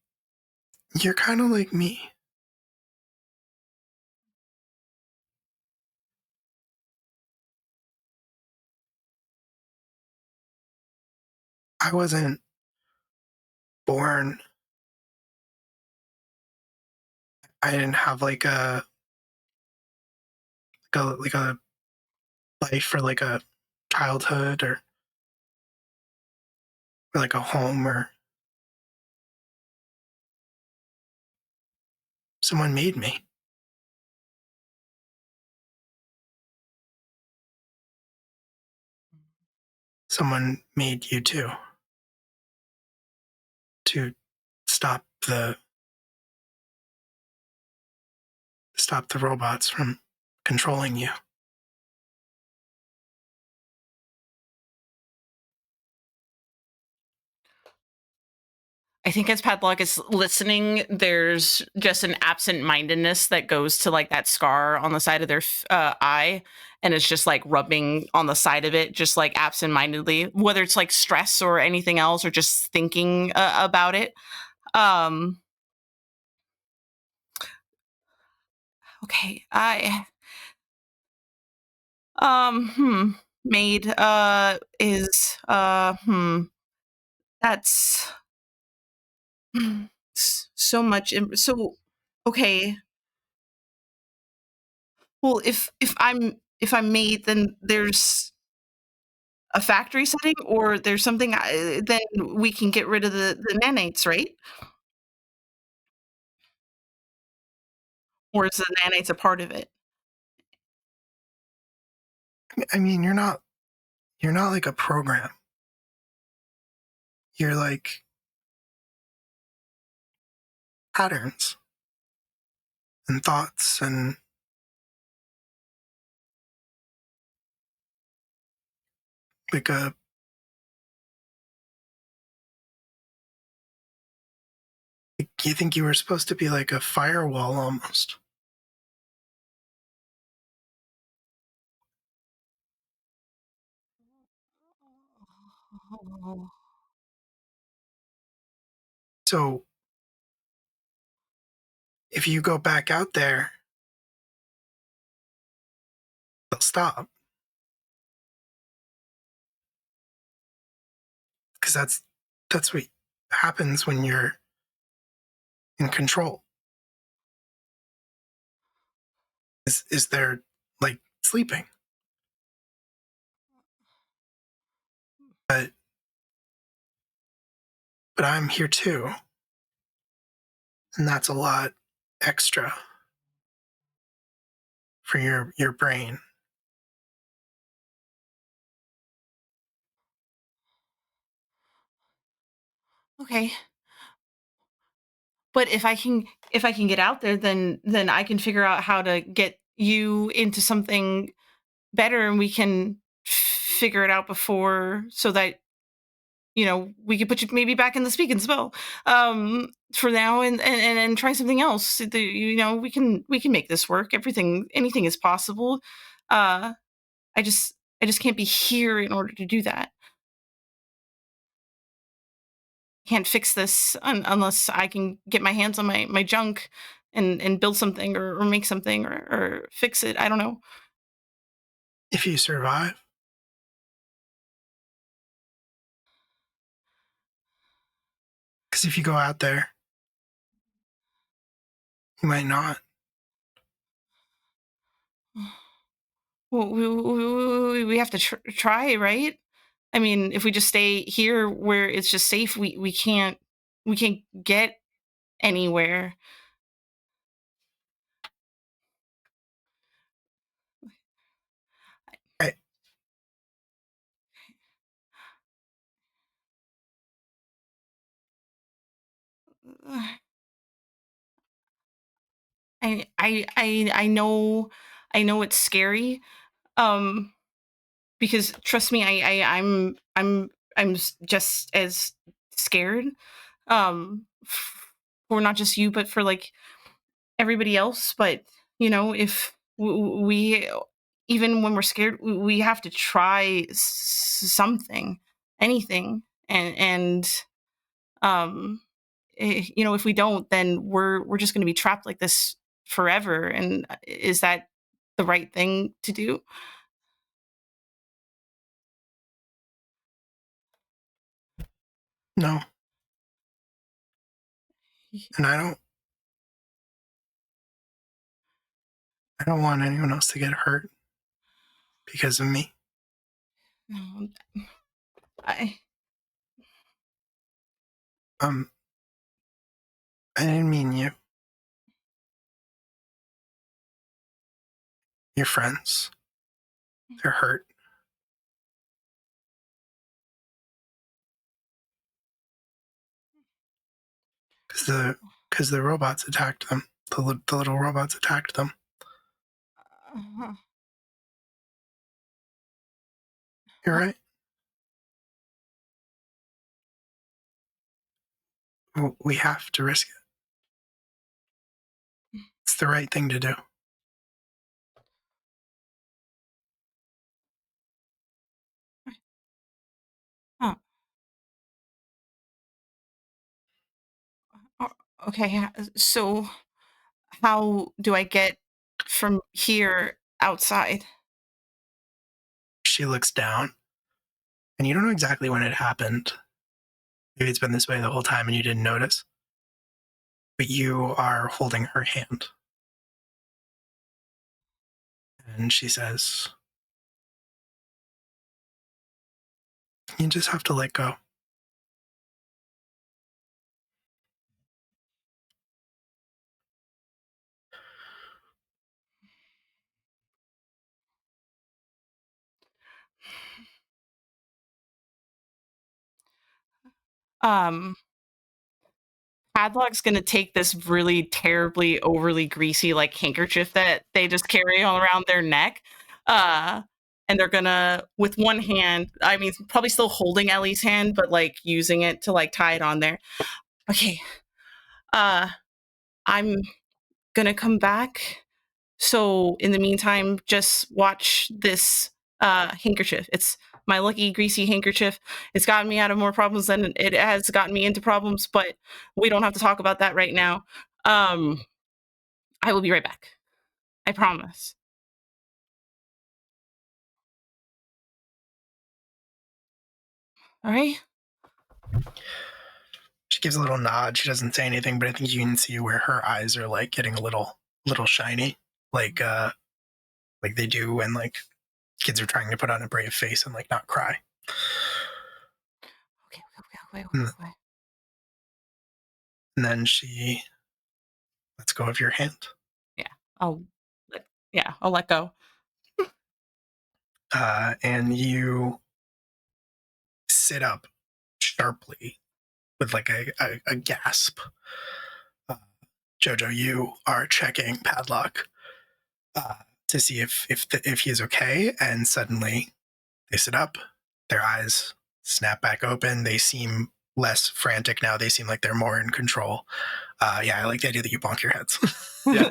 kind of like me. I wasn't born. I didn't have like a life, or like a childhood, or like a home, or someone made me. Someone made you too, to stop the robots from controlling you. I think as Padlock is listening, there's just an absent-mindedness that goes to like that scar on the side of their eye, and it's just like rubbing on the side of it, just like absent-mindedly, whether it's like stress or anything else, or just thinking about it. Okay, maid is that's so much. So okay. Well, if I'm made, then there's a factory setting, or there's something. Then we can get rid of the nanites, right? Or is the nanites a part of it? I mean, you're not like a program. You're like patterns and thoughts, and like a You think you were supposed to be like a firewall almost. So if you go back out there, they'll stop. Because that's what happens when you're in control. Is they're like sleeping. But I'm here too. And that's a lot extra for your brain. Okay. But if I can get out there, then I can figure out how to get you into something better, and we can figure it out before, so that we could put you maybe back in the speak and spell for now, and try something else. We can make this work. Anything is possible. I just can't be here in order to do that. Can't fix this unless I can get my hands on my junk and build something, or make something, or fix it. I don't know. If you survive. Because if you go out there, you might not. Well, we have to try, right? I mean, if we just stay here where it's just safe, we can't get anywhere. I know it's scary. Because trust me, I'm just as scared. For not just you, but for like everybody else. But if we, even when we're scared, we have to try something, anything, and if we don't, then we're just going to be trapped like this forever. And is that the right thing to do? No. And I don't want anyone else to get hurt because of me. No, I didn't mean you. Your friends. They're hurt. Because the robots attacked them. The little robots attacked them. You're right. We have to risk it. It's the right thing to do. Oh. Okay, so how do I get from here outside? She looks down, and you don't know exactly when it happened. Maybe it's been this way the whole time and you didn't notice. But you are holding her hand. And she says, you just have to let go. Padlock's gonna take this really terribly overly greasy like handkerchief that they just carry all around their neck, and they're gonna, with one hand, I mean, probably still holding Ellie's hand, but like using it to like tie it on there. Okay, I'm gonna come back. So in the meantime, just watch this handkerchief. It's my lucky greasy handkerchief. It's gotten me out of more problems than it has gotten me into problems, but we don't have to talk about that right now. I will be right back. I promise. All right. She gives a little nod. She doesn't say anything, but I think you can see where her eyes are like getting a little shiny, like they do when like kids are trying to put on a brave face and like not cry. Okay. And then she lets go of your hand. I'll let go. And you sit up sharply with like a gasp. Jojo, you are checking Padlock to see if he is okay, and suddenly they sit up. Their eyes snap back open. They seem less frantic now. They seem like they're more in control. I like the idea that you bonk your heads. Yeah.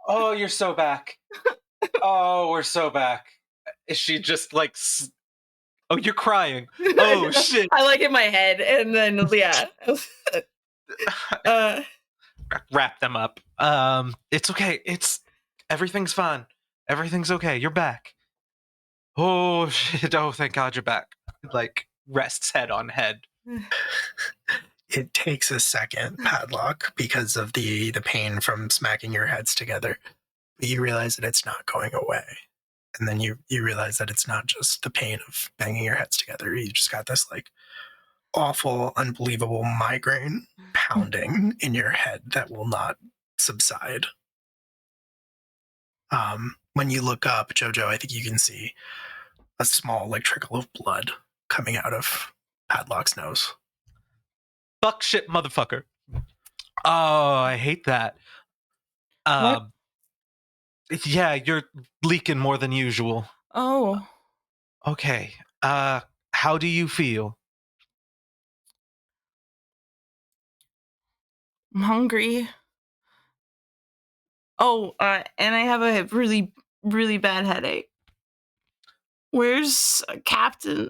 Oh, you're so back. Oh, we're so back. Is she just like... Oh, you're crying. Oh, shit. I like in my head, and then Wrap them up. It's okay. Everything's fine. Everything's okay. You're back. Oh, shit. Oh, thank God you're back. Like, rests head on head. It takes a second, Padlock, because of the pain from smacking your heads together. But you realize that it's not going away. And then you realize that it's not just the pain of banging your heads together. You just got this like awful, unbelievable migraine pounding in your head that will not subside. When you look up, Jojo, I think you can see a small like trickle of blood coming out of Padlock's nose. Fuck shit, motherfucker. Oh, I hate that. What? Yeah, you're leaking more than usual. Oh. Okay. How do you feel? I'm hungry. Oh, and I have a really, really bad headache. Where's Captain?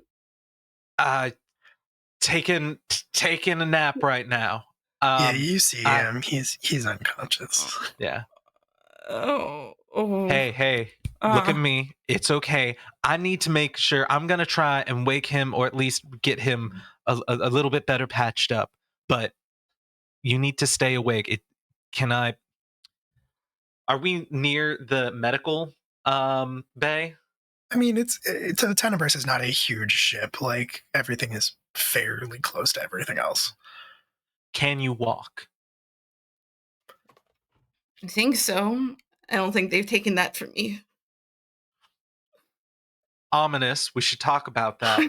Taking a nap right now. You see him. He's unconscious. Yeah. Oh. Hey, look at me. It's okay. I need to make sure. I'm gonna try and wake him, or at least get him a little bit better patched up. But you need to stay awake. Are we near the medical bay? I mean, it's a Tenebris is not a huge ship. Like everything is fairly close to everything else. Can you walk? I think so. I don't think they've taken that from me. Ominous. We should talk about that.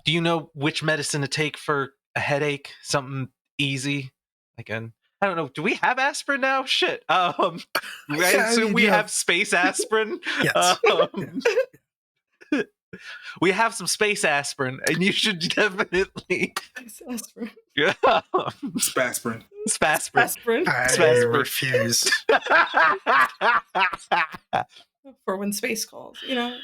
Do you know which medicine to take for a headache? Something easy? I don't know. Do we have aspirin now? Shit. We have space aspirin. Yes. We have some space aspirin, and you should definitely. Aspirin. Yeah. Spaspirin. Spaspirin. I refuse. For when space calls, you know.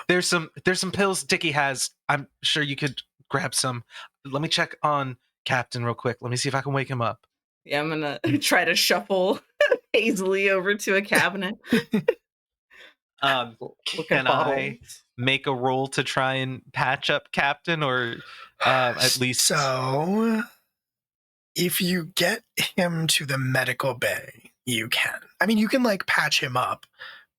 There's some pills Dickie has. I'm sure you could grab some. Let me check on Captain real quick. Let me see if I can wake him up. Yeah, I'm gonna try to shuffle hazily over to a cabinet. Can I make a roll to try and patch up Captain, or at least? So, if you get him to the medical bay, you can. I mean, you can like patch him up,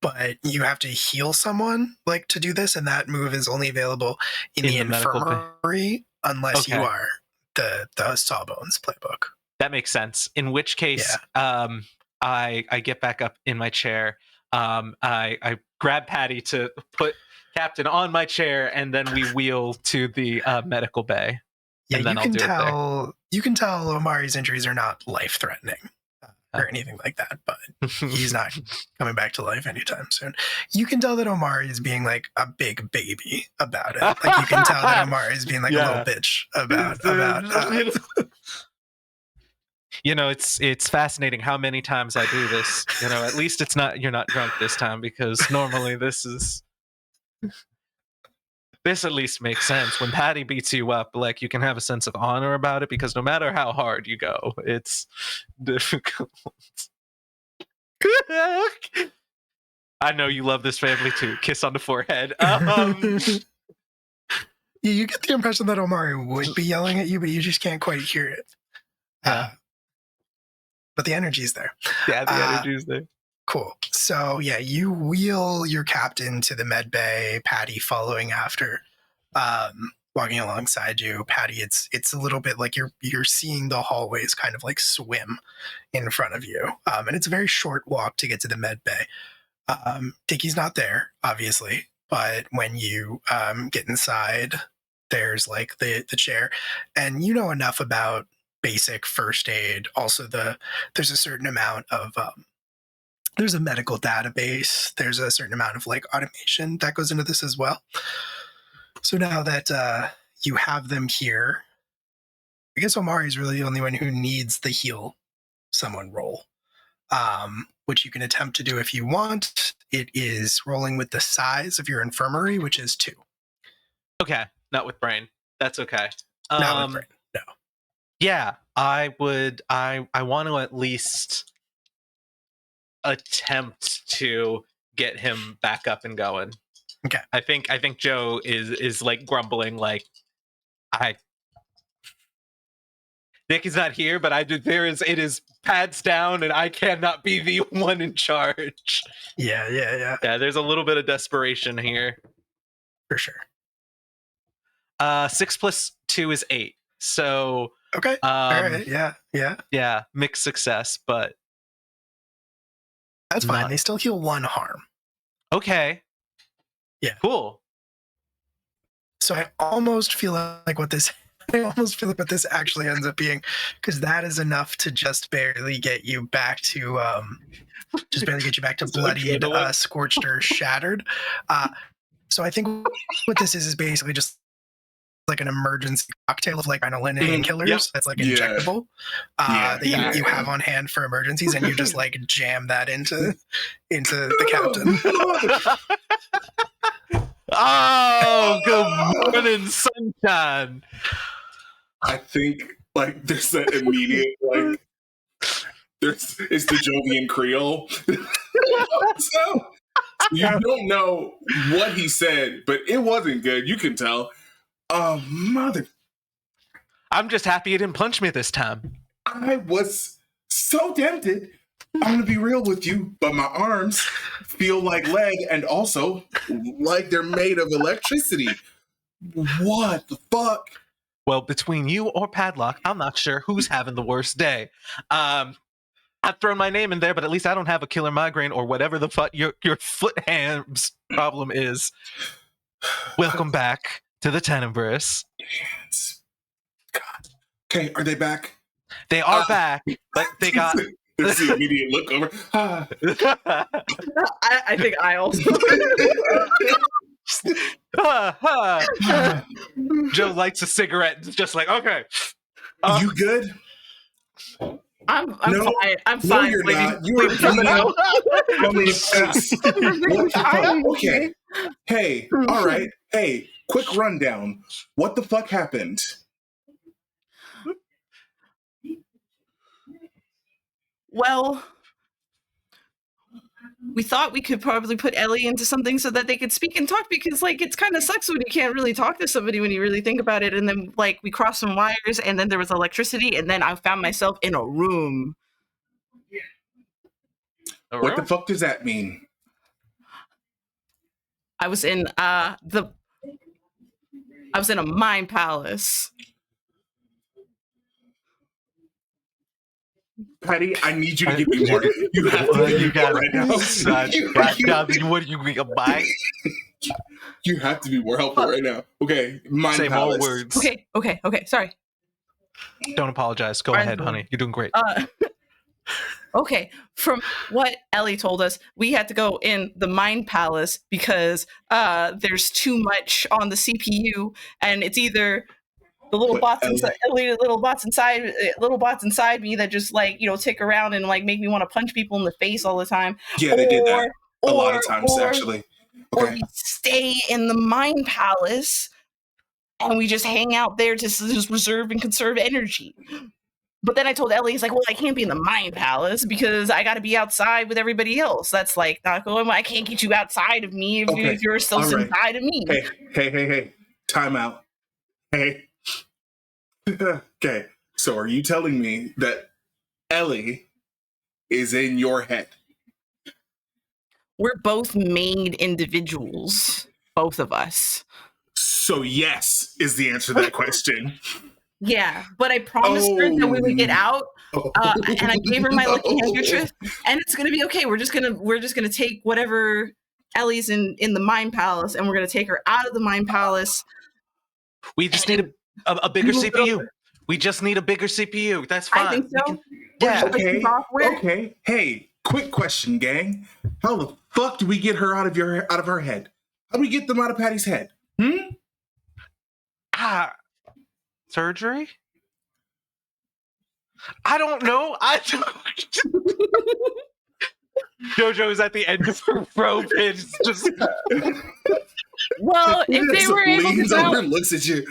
but you have to heal someone like to do this, and that move is only available in the infirmary unless you are the Sawbones playbook. That makes sense. In which case, I get back up in my chair. I grab Patty to put Captain on my chair, and then we wheel to the medical bay. Yeah, and then you can tell Omari's injuries are not life-threatening. or anything like that, but he's not coming back to life anytime soon. You can tell that Omari is being like a big baby about it. Like you can tell that Omari is being like a little bitch about it's fascinating how many times I do this. At least you're not drunk this time, because normally this at least makes sense. When Patty beats you up, like, you can have a sense of honor about it, because no matter how hard you go, it's difficult. I know you love this family too. Kiss on the forehead. You get the impression that Omari would be yelling at you, but you just can't quite hear it. But the energy's there. Yeah, the energy's there. Cool. So yeah, you wheel your captain to the med bay, Patty following after, walking alongside you. Patty, it's a little bit like you're seeing the hallways kind of like swim in front of you. And it's a very short walk to get to the med bay. Dickie's not there, obviously, but when you get inside, there's like the chair, and you know enough about basic first aid. Also, there's a certain amount of there's a medical database. There's a certain amount of like automation that goes into this as well. So now that you have them here, I guess Omari's really the only one who needs the heal someone roll, which you can attempt to do if you want. It is rolling with the size of your infirmary, which is 2. Okay, not with brain. That's okay. Not with brain, no. Yeah, I would. I want to at least attempt to get him back up and going. Okay. I think Joe is like grumbling, like, Nick is not here, but it is pads down, and I cannot be the one in charge. Yeah. Yeah, there's a little bit of desperation here. For sure. 6 plus 2 is 8. So okay. All right. Yeah. Mixed success, but that's fine. They still heal 1 harm. Okay. Yeah. Cool. So I almost feel like what this actually ends up being, because that is enough to just barely get you back to bloodied, scorched, or shattered. So I think what this is basically just like an emergency cocktail of like adrenaline painkillers that's like injectable that you have on hand for emergencies, and you just like jam that into the captain. Oh, good morning, sunshine. I think like there's that immediate like it's the Jovian Creole. So you don't know what he said, but it wasn't good. You can tell. Oh, mother. I'm just happy he didn't punch me this time. I was so tempted. I'm going to be real with you, but my arms feel like lead and also like they're made of electricity. What the fuck? Well, between you or Padlock, I'm not sure who's having the worst day. I've thrown my name in there, but at least I don't have a killer migraine or whatever the fuck your foot hands problem is. Welcome back to the Tenebris. Hands. God. Okay, are they back? They are back, but they got... There's the immediate look over. I think I also... Joe lights a cigarette and is just like, okay. You good? I'm fine. I'm fine. You're not. You are okay. Hey, all right. Hey, quick rundown. What the fuck happened? Well, we thought we could probably put Ellie into something so that they could speak and talk, because like it's kind of sucks when you can't really talk to somebody when you really think about it. And then like we crossed some wires, and then there was electricity, and then I found myself in a room. What the fuck does that mean? I was in I was in a mind palace. Patty, I need you to give me more. You have to give me more right now. What are you a bite? You have to be more helpful right now. Okay, mind Say palace. more words. Okay. Sorry. Don't apologize. Go ahead, honey. You're doing great. Okay, from what Ellie told us, we had to go in the Mind Palace because there's too much on the CPU, and it's either the little What, bots Ellie? inside, little bots inside me that just like tick around and like make me want to punch people in the face all the time. Yeah, they did that a lot Or of times, actually. or Okay. we stay in the Mind Palace and we just hang out there to just reserve and conserve energy. But then I told Ellie, he's like, well, I can't be in the Mind Palace because I got to be outside with everybody else. That's like not going. I can't get you outside of me if you're still All right. inside of me. Hey. Time out. Hey. Okay. So are you telling me that Ellie is in your head? We're both made individuals, both of us. So yes is the answer to that question. Yeah, but I promised her that we would get out, and I gave her my lucky handkerchief, and it's gonna be okay. We're just gonna take whatever Ellie's in the Mind Palace, and we're gonna take her out of the Mind Palace. We just need a bigger CPU. We just need a bigger CPU. That's fine. I think so. Okay. Hey, quick question, gang. How the fuck do we get her out of her head? How do we get them out of Patty's head? Surgery? I don't know. JoJo is at the end of her rope. It's just. Well, if they were able to leans over and looks at you.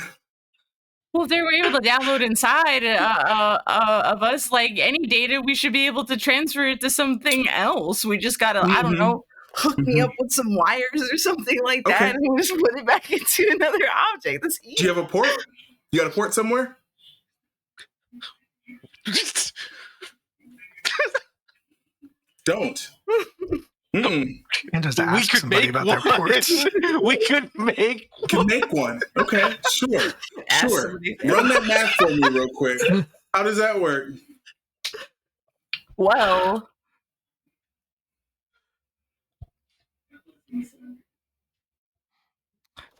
Well, if they were able to download inside of us, like any data, we should be able to transfer it to something else. We just gotta, I don't know, hook me up with some wires or something like that, and we'll just put it back into another object. That's easy. Do you have a port? You got a port somewhere? Don't. And just We ask could somebody make about their one. ports. We could make. Can make one. Okay, sure. Ask Sure. somebody. Run that math for me real quick. How does that work? Well,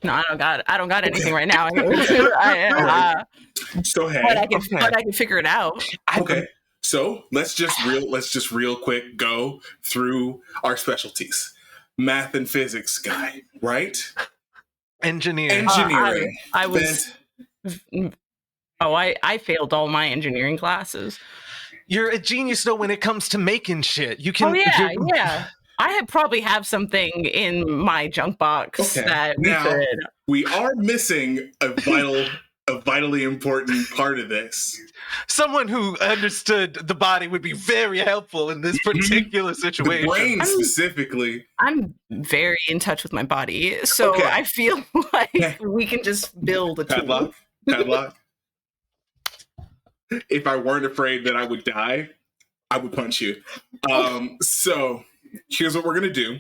no, I don't got anything right now. So hey, but I can figure it out. okay. So let's just real quick go through our specialties. Math and physics guy, right? Engineering. I was. I failed all my engineering classes. You're a genius though when it comes to making shit. You can. Yeah. I probably have something in my junk box that we are missing a vitally important part of this. Someone who understood the body would be very helpful in this particular situation. The brain specifically. I'm very in touch with my body, so I feel like we can just build a tool. Padlock. If I weren't afraid that I would die, I would punch you. So here's what we're gonna do.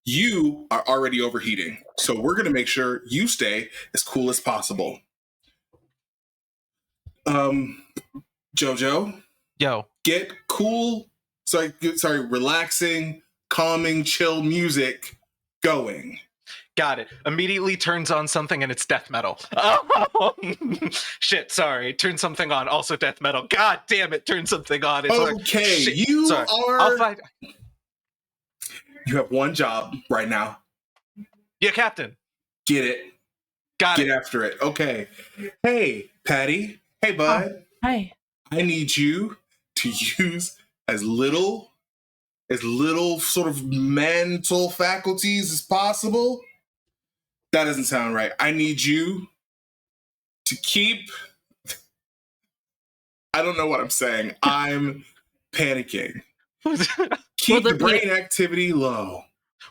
You are already overheating, so we're gonna make sure you stay as cool as possible. Jojo, get cool. Sorry, relaxing, calming, chill music going. Got it. Immediately turns on something and it's death metal. Shit, sorry. Turn something on, also death metal. God damn it, turn something on. It's okay, I'll fight. You have one job right now. Yeah, Captain. Get it. Get after it. Okay. Hey, Patty. Hey, bud. Hi. I need you to use as little sort of mental faculties as possible. That doesn't sound right. I need you to keep... I don't know what I'm saying. I'm panicking. Keep the brain activity low.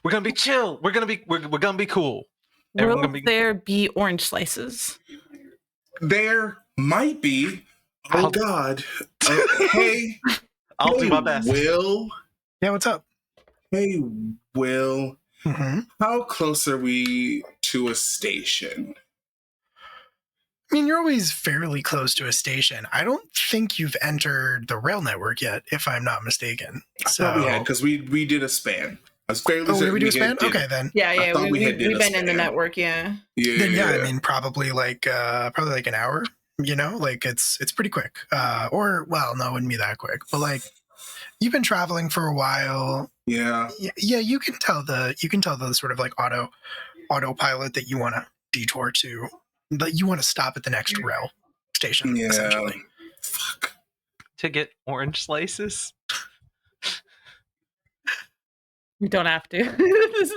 We're gonna be chill. We're gonna be cool. Will there be orange slices? There might be. Oh God. Hey. I'll do my best. Will. Yeah, what's up? Hey, Will. Mm-hmm. How close are we to a station? I mean, you're always fairly close to a station. I don't think you've entered the rail network yet, if I'm not mistaken. So we had, because we did a span. I was fairly certain we do a span? Okay, then. Yeah, we've been in the network, yeah. I mean, probably like an hour. You know, like it's pretty quick. Or well, no, it wouldn't be that quick. But like you've been traveling for a while. Yeah. Yeah, you can tell the sort of like autopilot that you want to detour to, that you want to stop at the next rail station, Yeah. essentially. Fuck. To get orange slices. We don't have to. This is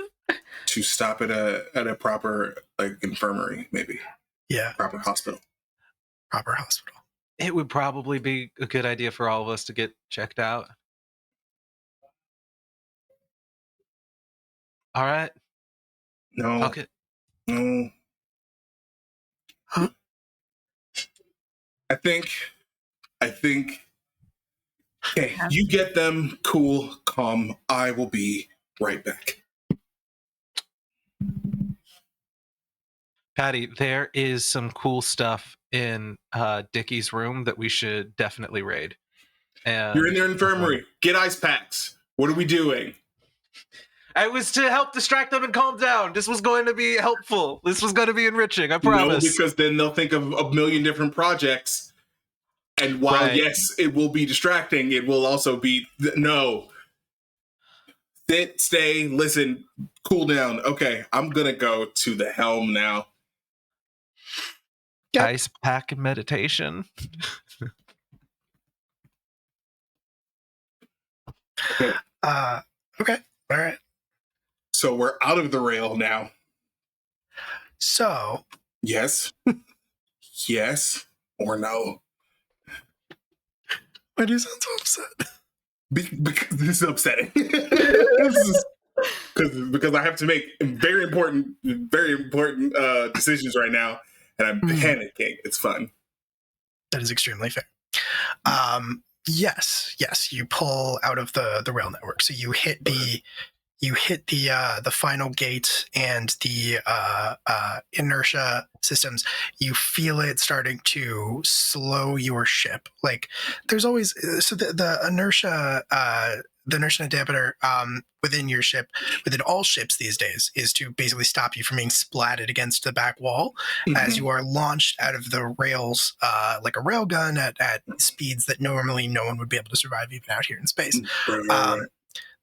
To stop at a proper like infirmary, maybe Yeah, proper hospital. proper hospital. It would probably be a good idea for all of us to get checked out. All right. No. Okay. No. Huh? I think. Okay, you get them. Cool, calm. I will be right back. Patty, there is some cool stuff in Dickie's room that we should definitely raid. And You're in their infirmary. Get ice packs. What are we doing? It was to help distract them and calm down. This was going to be helpful. This was going to be enriching. I promise. No, because then they'll think of a million different projects. And while, yes, it will be distracting, it will also be... No. Sit, stay, listen, cool down. Okay, I'm going to go to the helm now. Yep. Ice pack and meditation. Okay, all right. So we're out of the rail now. So Yes. Yes or no? why do you sound so upset? Because this is upsetting. Because I have to make very important decisions right now, and I'm panicking. It's fun. That is extremely fair. Yes, you pull out of the rail network. So you hit the final gate and the inertia systems. You feel it starting to slow your ship. Like there's always the inertia dampener within your ship, within all ships these days, is to basically stop you from being splatted against the back wall as you are launched out of the rails like a rail gun at speeds that normally no one would be able to survive even out here in space. Right.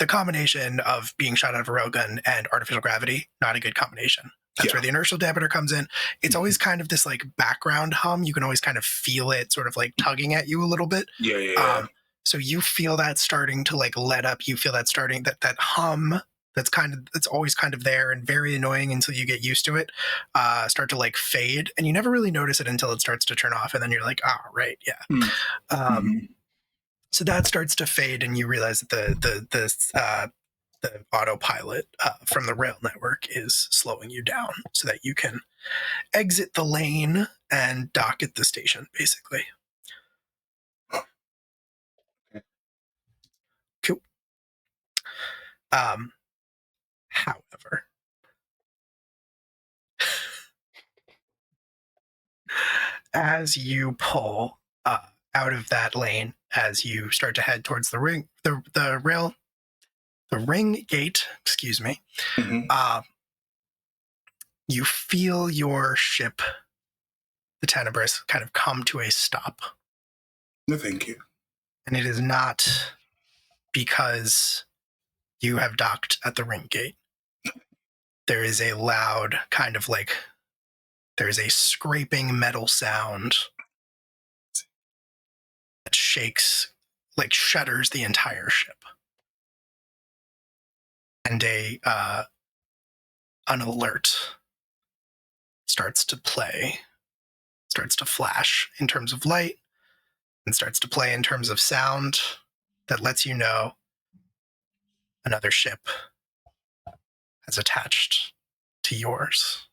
The combination of being shot out of a railgun and artificial gravity, not a good combination. That's where the inertial dampener comes in. It's always kind of this like background hum. You can always kind of feel it sort of like tugging at you a little bit. Yeah. So you feel that starting to like let up. You feel that starting that hum that's always kind of there and very annoying until you get used to it, start to like fade. And you never really notice it until it starts to turn off. And then you're like, oh, right, yeah. So that starts to fade, and you realize that the autopilot from the rail network is slowing you down so that you can exit the lane and dock at the station, basically. Cool. However, as you pull out of that lane, as you start to head towards the ring gate, excuse me, you feel your ship, the Tenebris, kind of come to a stop. No, thank you. And it is not because you have docked at the ring gate. There is a loud kind of like, there is a scraping metal sound that shakes, like shudders the entire ship. And an alert starts to flash in terms of light, and starts to play in terms of sound that lets you know another ship has attached to yours.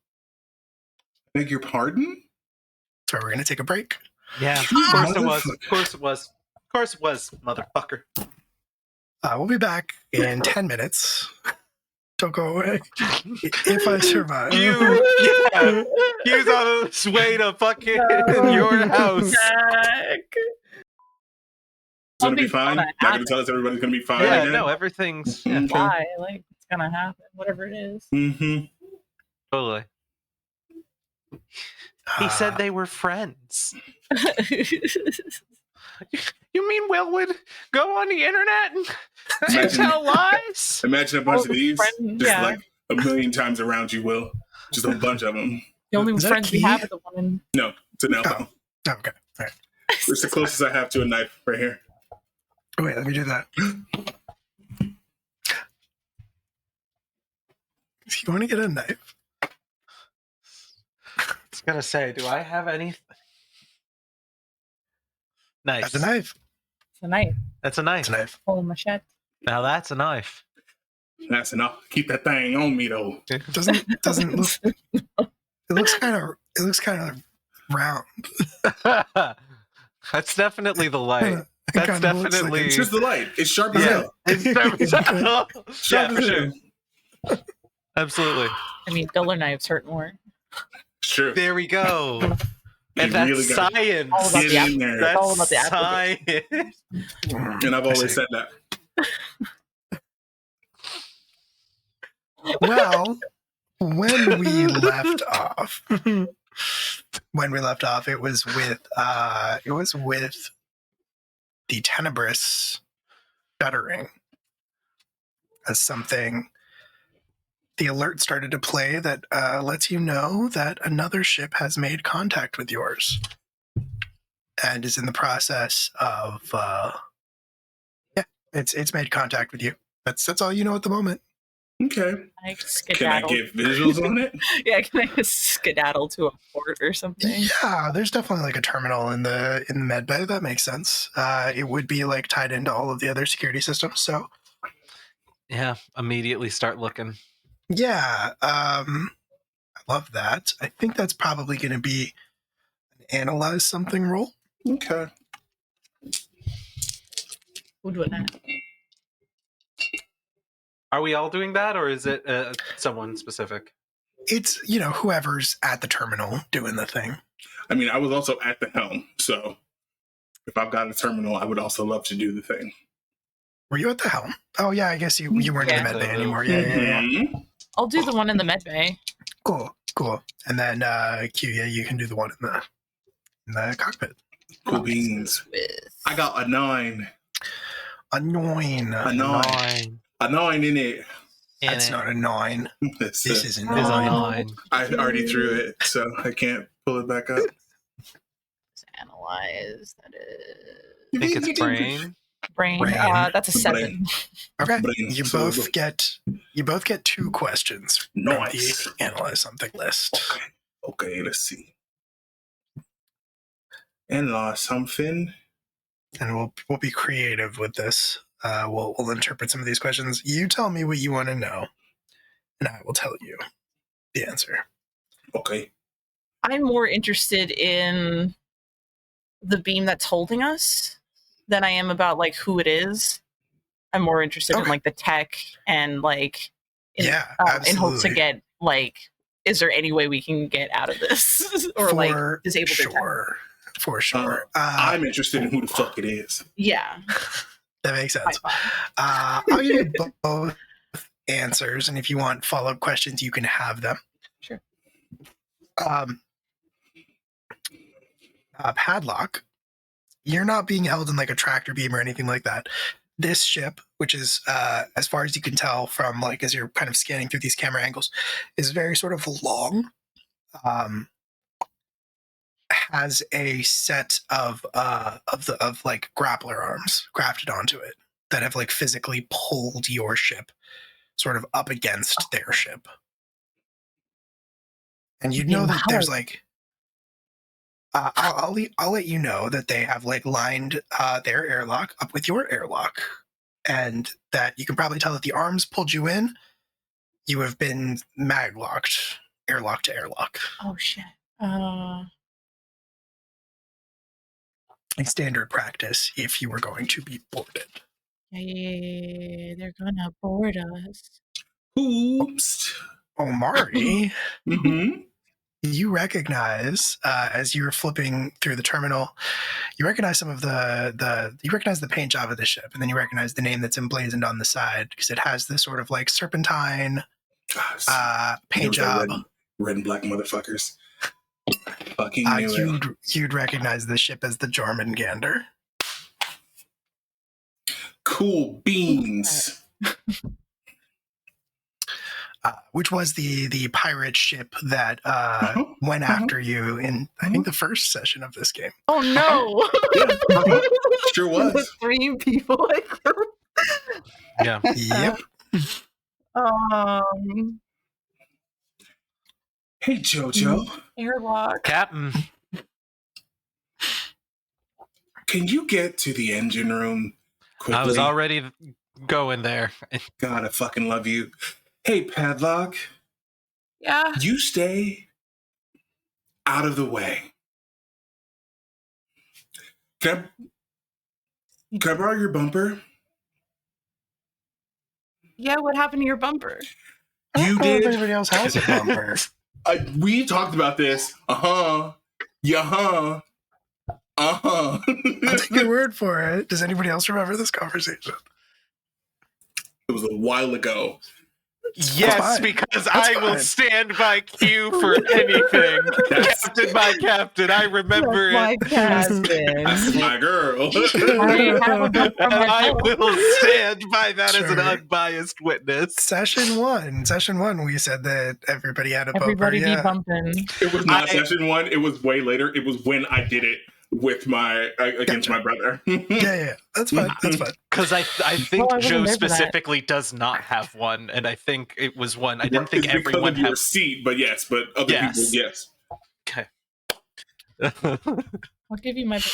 Beg your pardon? So we're going to take a break. Yeah, of course it was. Of course it was. Of course it was, motherfucker. We'll be back in 10 minutes. Don't go away. If I survive. He's on his way to fucking your house. It's going to be fine? Not going to tell us everybody's going to be fine Yeah, again? no, everything's... Okay. Why? Like, it's gonna happen, whatever it is. Mm-hmm. Totally. He said they were friends. You mean Will would go on the internet and tell lies? Imagine a bunch of these, just yeah. like a million times around you, Will. Just a bunch of them. The only Is that a friends we key? have are the one in. No, it's an elbow. Oh, okay. All right. It's the closest I have to a knife right here. Oh, wait, let me do that. If you want to get a knife, I was gonna say, do I have any? Nice. that's a knife. It's a knife. That's a knife. It's a knife. Oh, machete. Now that's a knife. That's enough. Keep that thing on me, though. Doesn't look. It looks kind of round. That's definitely the light. It That's kinda looks like definitely. It's just the light. It's sharp as Yeah. hell. Yeah, Sharp for as sure. hell. Absolutely. I mean, duller knives hurt more. Sure. There we go. You And that's really got science. All about Get the in apple. there. That's all about the apple. science. And I've I always see. said that. Well, when we left off, it was with the Tenebris shuddering as something. The alert started to play that lets you know that another ship has made contact with yours and is in the process of it's made contact with you. That's all you know at the moment. Okay. Can I Can I skedaddle? get visuals on it? Yeah, can I just skedaddle to a port or something? Yeah, there's definitely like a terminal in the med bay. That makes sense. It would be like tied into all of the other security systems. So Yeah, immediately start looking. yeah, I love that. I think that's probably going to be an analyze something roll. Okay. Who do it now? Are we all doing that, or is it someone specific? It's whoever's at the terminal doing the thing. I mean, I was also at the helm, so if I've got a terminal, I would also love to do the thing. Were you at the helm? Oh yeah, I guess you weren't in the med bay anymore. Yeah. Mhm. I'll do the one in the med bay. Cool. And then Q, yeah, you can do the one in the cockpit. Cool beans. With I got a 9. Annoying. A 9. A 9 in it. That's not a 9. This This is a Is 9. a 9. I already threw it, so I can't pull it back up. analyze. That is I think it's brain. brain. Brain. That's a 7. Okay. Brain. You So both get 2 questions from Nice. the analyze something list. Okay, let's see. Analyze something. And we'll be creative with this. We'll interpret some of these questions. You tell me what you want to know, and I will tell you the answer. Okay. I'm more interested in the beam that's holding us than I am about like who it is. I'm more interested in Okay. like the tech and like in hopes to absolutely. get like, is there any way we can get out of this or like disable their tech? For sure. I'm interested in who the fuck it is. Yeah. That makes sense. High five. I'll give you both answers, and if you want follow-up questions, you can have them. Sure. Padlock, you're not being held in like a tractor beam or anything like that. This ship, which is as far as you can tell from like as you're kind of scanning through these camera angles, is very sort of long. Has a set of like grappler arms grafted onto it that have like physically pulled your ship sort of up against their ship. And you know that there's like I'll let you know that they have like lined their airlock up with your airlock, and that you can probably tell that the arms pulled you in. You have been mag locked, airlock to airlock. Oh shit. A standard practice if you were going to be boarded. Yeah, they're gonna board us. Oops. Omari, Mm-hmm. you recognize as you were flipping through the terminal, you recognize some of you recognize the paint job of the ship, and then you recognize the name that's emblazoned on the side because it has this sort of like serpentine paint job. Red and black motherfuckers. Fuck fucking knew it. You'd recognize the ship as the Jormungandr. Cool beans. Which was the pirate ship that went after you in, I think, the first session of this game. Oh no! Yeah, sure The was. 3 people. Yeah. Yep. Hey, Jojo. Airlock. Captain. Can you get to the engine room quickly? I was already going there. God, I fucking love you. Hey, Padlock. Yeah. You stay out of the way. Can I borrow your bumper? Yeah, what happened to your bumper? I You don't know if did. anybody else has a bumper. We talked about this. Yeah. I'll take your word for it. Does anybody else remember this conversation? It was a while ago. Yes, fine. because That's I fine. will stand by Q for anything. Captain by captain, I remember it. My captain. That's my girl. I have a book for And I myself. will stand by that as an Sure. unbiased witness. Session one, we said that everybody had a bumper. Everybody be Yeah. bumping. It was not session 1. It was way later. It was when I did it with against my brother. Yeah. That's fine. That's fine. Because I think I wasn't Joe there for that. specifically does not have one, and I think it was one. I didn't think It's because everyone of your had. seat, but yes, but other people, yes. Okay. I'll give you my book.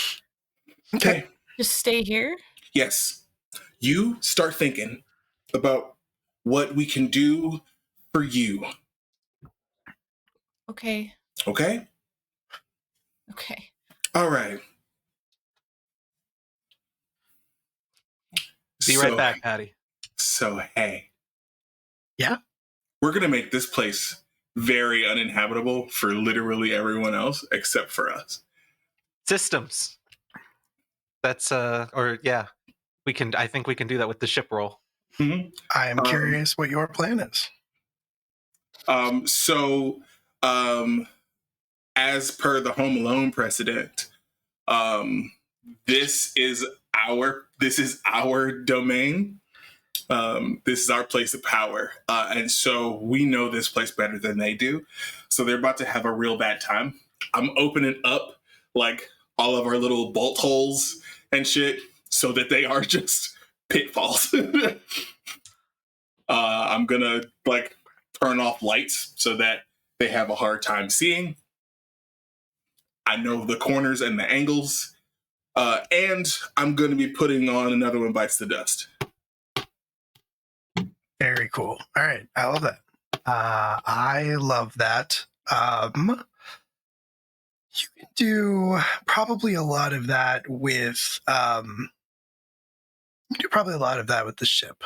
Okay. Just stay here. Yes. You start thinking about what we can do for you. Okay. Okay? Okay. All right. Be right back, Patty. So, hey. Yeah? We're going to make this place very uninhabitable for literally everyone else except for us. Systems. That's we can. I think we can do that with the ship roll. Mm-hmm. I am curious what your plan is. As per the Home Alone precedent, this is our domain. This is our place of power. And so we know this place better than they do. So they're about to have a real bad time. I'm opening up like all of our little bolt holes and shit so that they are just pitfalls. I'm gonna like turn off lights so that they have a hard time seeing. I know the corners and the angles. And I'm going to be putting on Another One Bites the Dust. Very cool. All right. I love that. I love that. You can do probably a lot of that with the ship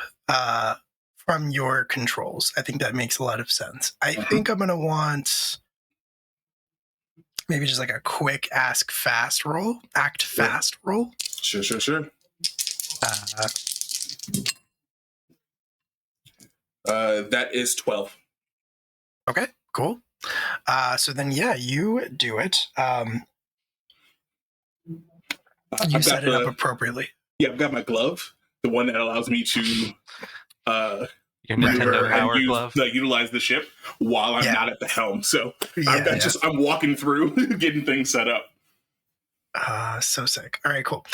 from your controls. I think that makes a lot of sense. I think I'm going to want maybe just like a quick act fast roll. Sure. That is 12. Okay, cool. So then, yeah, you do it. You set it up appropriately. Yeah, I've got my glove, the one that allows me to Your Nintendo Power Glove. Utilize the ship while I'm not at the helm. So I'm walking through, getting things set up. So sick. All right, cool.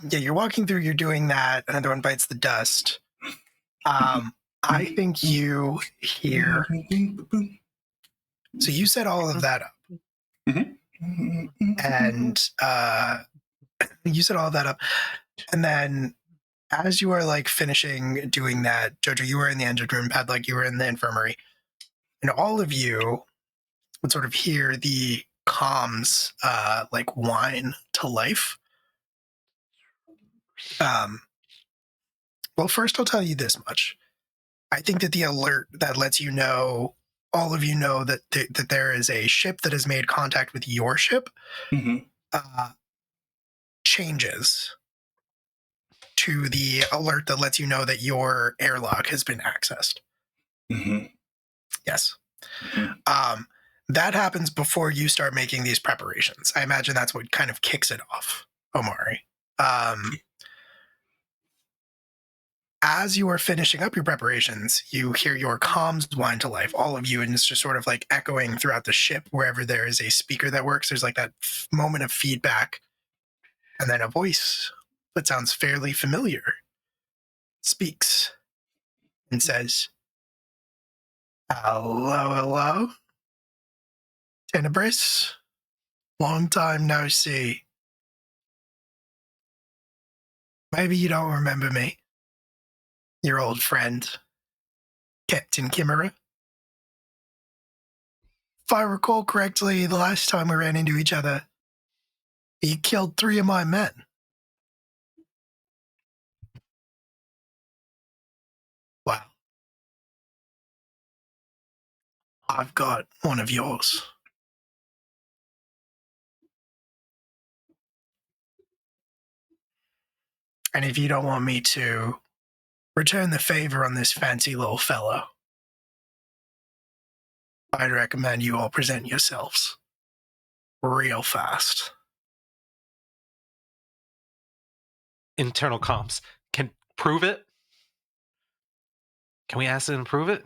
You're walking through, you're doing that. Another One Bites the Dust. I think you hear. So you set all of that up. And you set all of that up. And then as you are like finishing doing that, Jojo, you were in the engine room, Padlock, you were in the infirmary. And all of you would sort of hear the comms like whine to life. Well, first I'll tell you this much. I think that the alert that lets you know, all of you know that that there is a ship that has made contact with your ship, changes to the alert that lets you know that your airlock has been accessed. Yes. that happens before you start making these preparations. I imagine that's what kind of kicks it off, Omari. As you are finishing up your preparations, you hear your comms wind to life, all of you, and it's just sort of like echoing throughout the ship. Wherever there is a speaker that works, there's like that moment of feedback, and then a voice that sounds fairly familiar speaks and says, hello, Tenebris, long time no see. Maybe you don't remember me. Your old friend, Captain Chimera. If I recall correctly, the last time we ran into each other, you killed 3 of my men. Wow. I've got one of yours. And if you don't want me to return the favor on this fancy little fellow, I'd recommend you all present yourselves real fast. Internal comms can prove it. Can we ask it and prove it?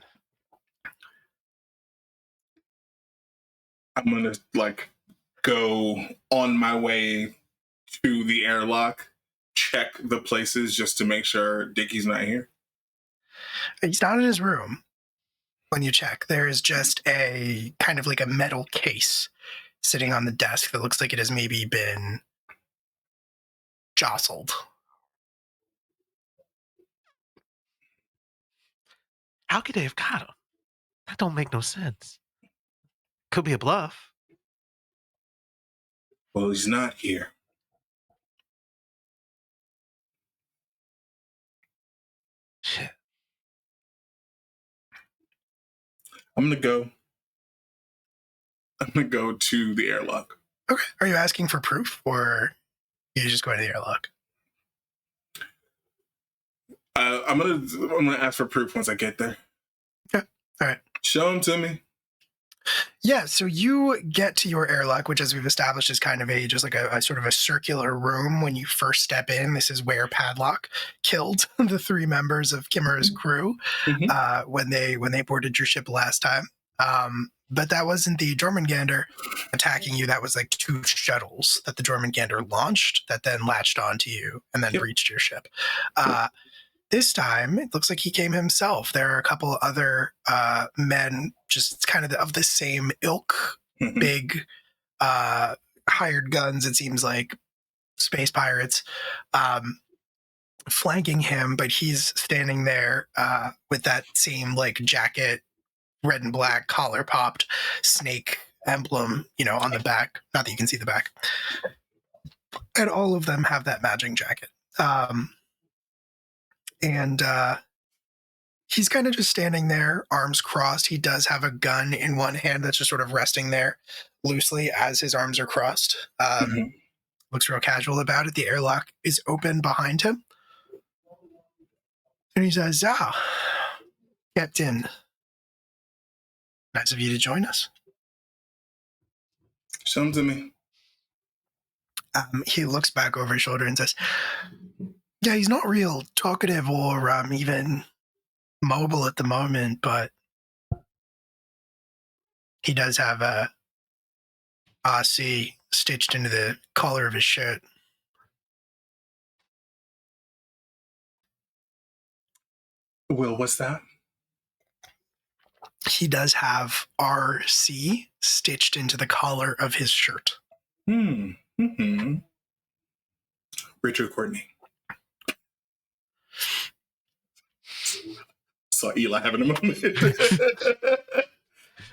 I'm gonna like go on my way to the airlock, check the places just to make sure Dickie's not here. He's not in his room. When you check, there is just a kind of like a metal case sitting on the desk that looks like it has maybe been jostled. How could they have got him? That don't make no sense. Could be a bluff. Well, he's not here. Shit. I'm gonna go to the airlock. Okay. Are you asking for proof, or are you just going to the airlock? I'm gonna ask for proof once I get there. Okay. All right. Show him to me. Yeah, so you get to your airlock, which, as we've established, is kind of just like a sort of a circular room when you first step in. This is where Padlock killed the 3 members of Chimera's crew when they boarded your ship last time. But that wasn't the Jormungandr attacking you. That was like 2 shuttles that the Jormungandr launched that then latched onto you and then breached your ship. This time, it looks like he came himself. There are a couple other men, just kind of the same ilk, big hired guns, it seems like, space pirates, flanking him, but he's standing there with that same like jacket, red and black, collar popped, snake emblem, on the back. Not that you can see the back. And all of them have that matching jacket. And he's kind of just standing there, arms crossed. He does have a gun in one hand that's just sort of resting there loosely as his arms are crossed. Looks real casual about it. The airlock is open behind him. And he says, Captain, nice of you to join us. Show him to me. He looks back over his shoulder and says, yeah, he's not real talkative or even mobile at the moment, but he does have a RC stitched into the collar of his shirt. Will, what's that? He does have RC stitched into the collar of his shirt. Richard Courtney. Saw Eli having a moment.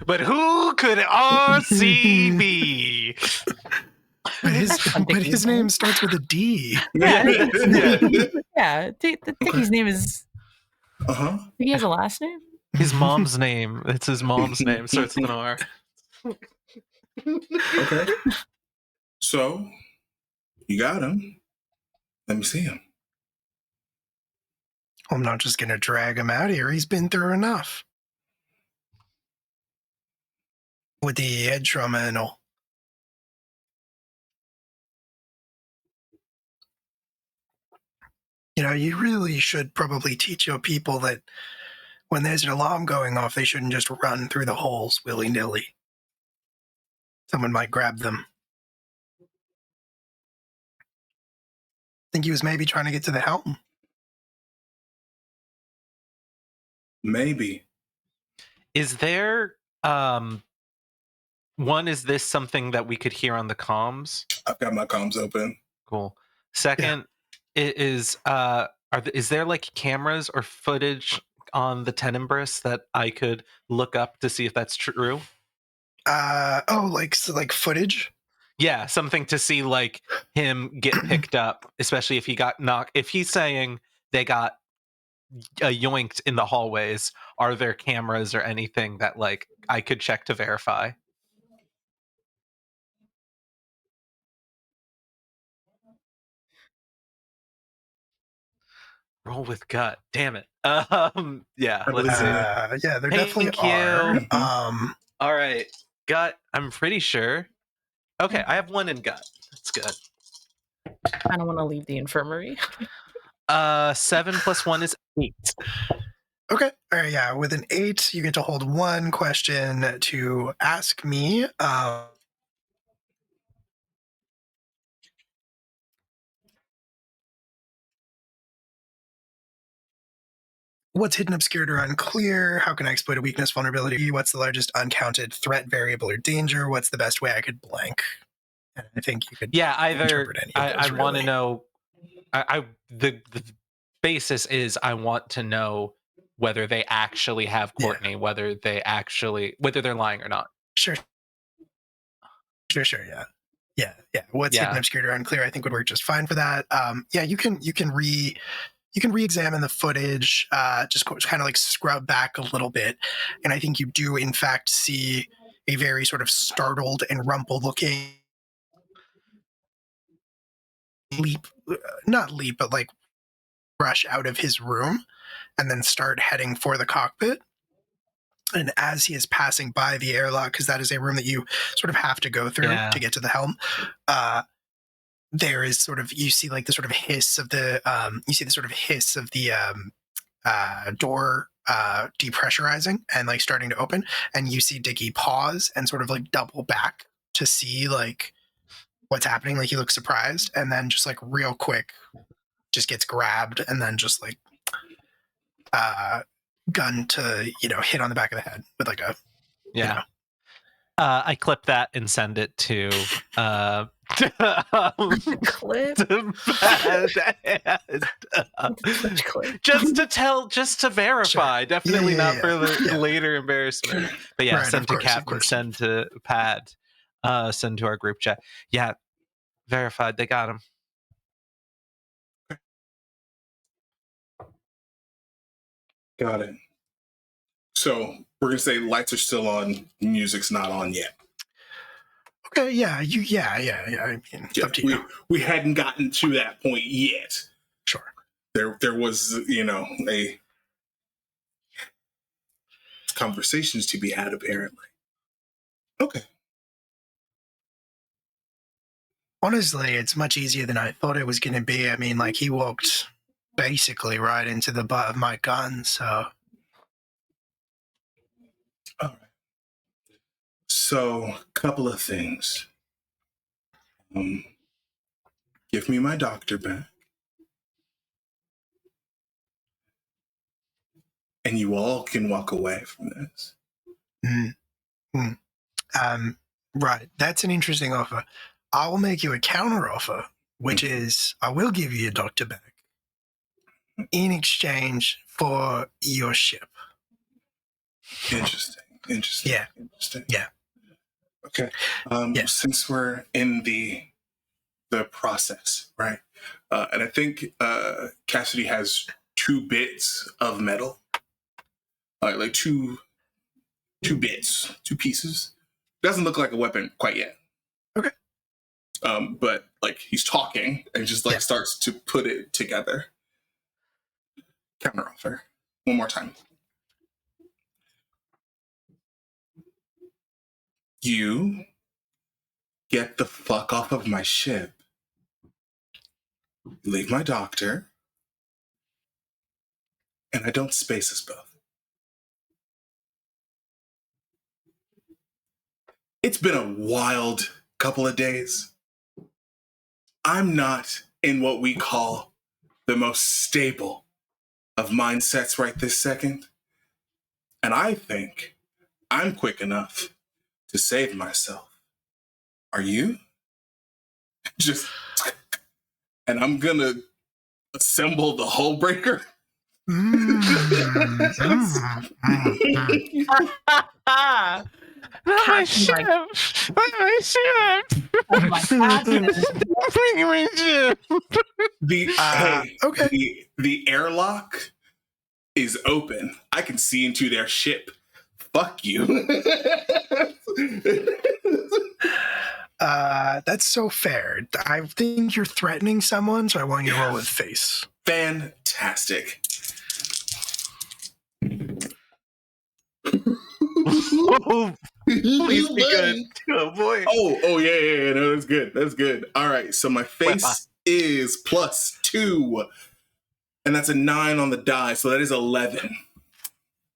But who could RC be? But his name starts with a D. Yeah, Dickie's name is... I think he has a last name? His mom's name. It's his mom's name. Starts with an R. Okay. So, you got him. Let me see him. I'm not just going to drag him out here. He's been through enough. with the head trauma and all. You know, you really should probably teach your people that when there's an alarm going off, they shouldn't just run through the halls willy-nilly. Someone might grab them. I think he was maybe trying to get to the helm. Maybe. Is there is this something that we could hear on the comms? I've got my comms open. Cool. Second, is there like cameras or footage on the Tenebris that I could look up to see if that's true? Like footage? Yeah, something to see like him get picked up, especially if he got knocked. If he's saying they got yoinked in the hallways, are there cameras or anything that like I could check to verify? Roll with gut. Damn it. Yeah, let's see. Yeah, there definitely Thank you. are. All right. Gut, I'm pretty sure. Okay, I have 1 in gut. That's good. I don't want to leave the infirmary. 7 plus 1 is 8. Okay. All right, yeah. With an 8, you get to hold 1 question to ask me. What's hidden, obscured, or unclear? How can I exploit a weakness, vulnerability? What's the largest uncounted threat, variable, or danger? What's the best way I could blank? And I think you could interpret any of those, I want to really. know. The basis is I want to know whether they actually have Courtney, whether they're lying or not. Sure. Yeah. What's hidden, obscured, or unclear? I think would work just fine for that. Yeah, you can re-examine the footage, just kind of like scrub back a little bit, and I think you do in fact see a very sort of startled and rumpled-looking but like rush out of his room and then start heading for the cockpit. And as he is passing by the airlock, because that is a room that you sort of have to go through to get to the helm, there is sort of, you see like the sort of hiss of the door depressurizing and like starting to open, and you see Diggy pause and sort of like double back to see like what's happening. Like he looks surprised, and then just like real quick just gets grabbed and then just like gun to hit on the back of the head with like a I clip that and send it to Clip. just to verify. Sure. Definitely not for the later embarrassment. But yeah, send to Captain, send to Pad, send to our group chat. Yeah, verified. They got him. Got it. So we're gonna say lights are still on, music's not on yet. Okay, yeah. I mean, it's up to you. We hadn't gotten to that point yet. Sure. There was, a conversations to be had, apparently. Okay. Honestly, it's much easier than I thought it was going to be. I mean, like, he walked basically right into the butt of my gun, so. All right. So, a couple of things. Give me my doctor back. And you all can walk away from this. Right. That's an interesting offer. I will make you a counter offer, which is I will give you your doctor back in exchange for your ship. Interesting. Yeah. Yeah. Okay. Since we're in the process, right? And I think Cassidy has 2 bits of metal. Like two pieces. Doesn't look like a weapon quite yet. Okay. But like he's talking and just like starts to put it together. Counteroffer. One more time. You get the fuck off of my ship. Leave my doctor. And I don't space us both. It's been a wild couple of days. I'm not in what we call the most stable of mindsets right this second. And I think I'm quick enough to save myself. Are you? Just, and I'm gonna assemble the hull breaker. My ship! My ship! Oh my God. My ship! The airlock is open. I can see into their ship. Fuck you. That's so fair. I think you're threatening someone, so I want you to roll with face. Fantastic. Oh, please be good. Oh boy. Oh yeah. No, that's good. That's good. All right. So my face is +2, and that's a 9 on the die. So that is 11.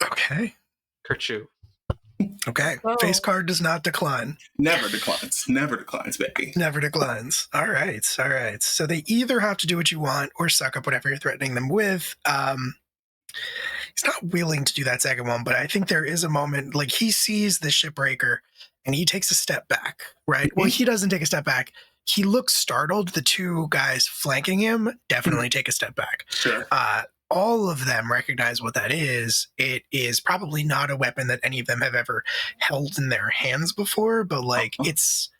Okay. Kerchoo. Okay. Oh. Face card does not decline. Never declines. Never declines, baby. Never declines. All right. All right. So they either have to do what you want or suck up whatever you're threatening them with. He's not willing to do that second one, but I think there is a moment, like he sees the shipbreaker and he takes a step back, right? Mm-hmm. Well, he doesn't take a step back. He looks startled. The two guys flanking him definitely take a step back. Sure. All of them recognize what that is. It is probably not a weapon that any of them have ever held in their hands before, but like it's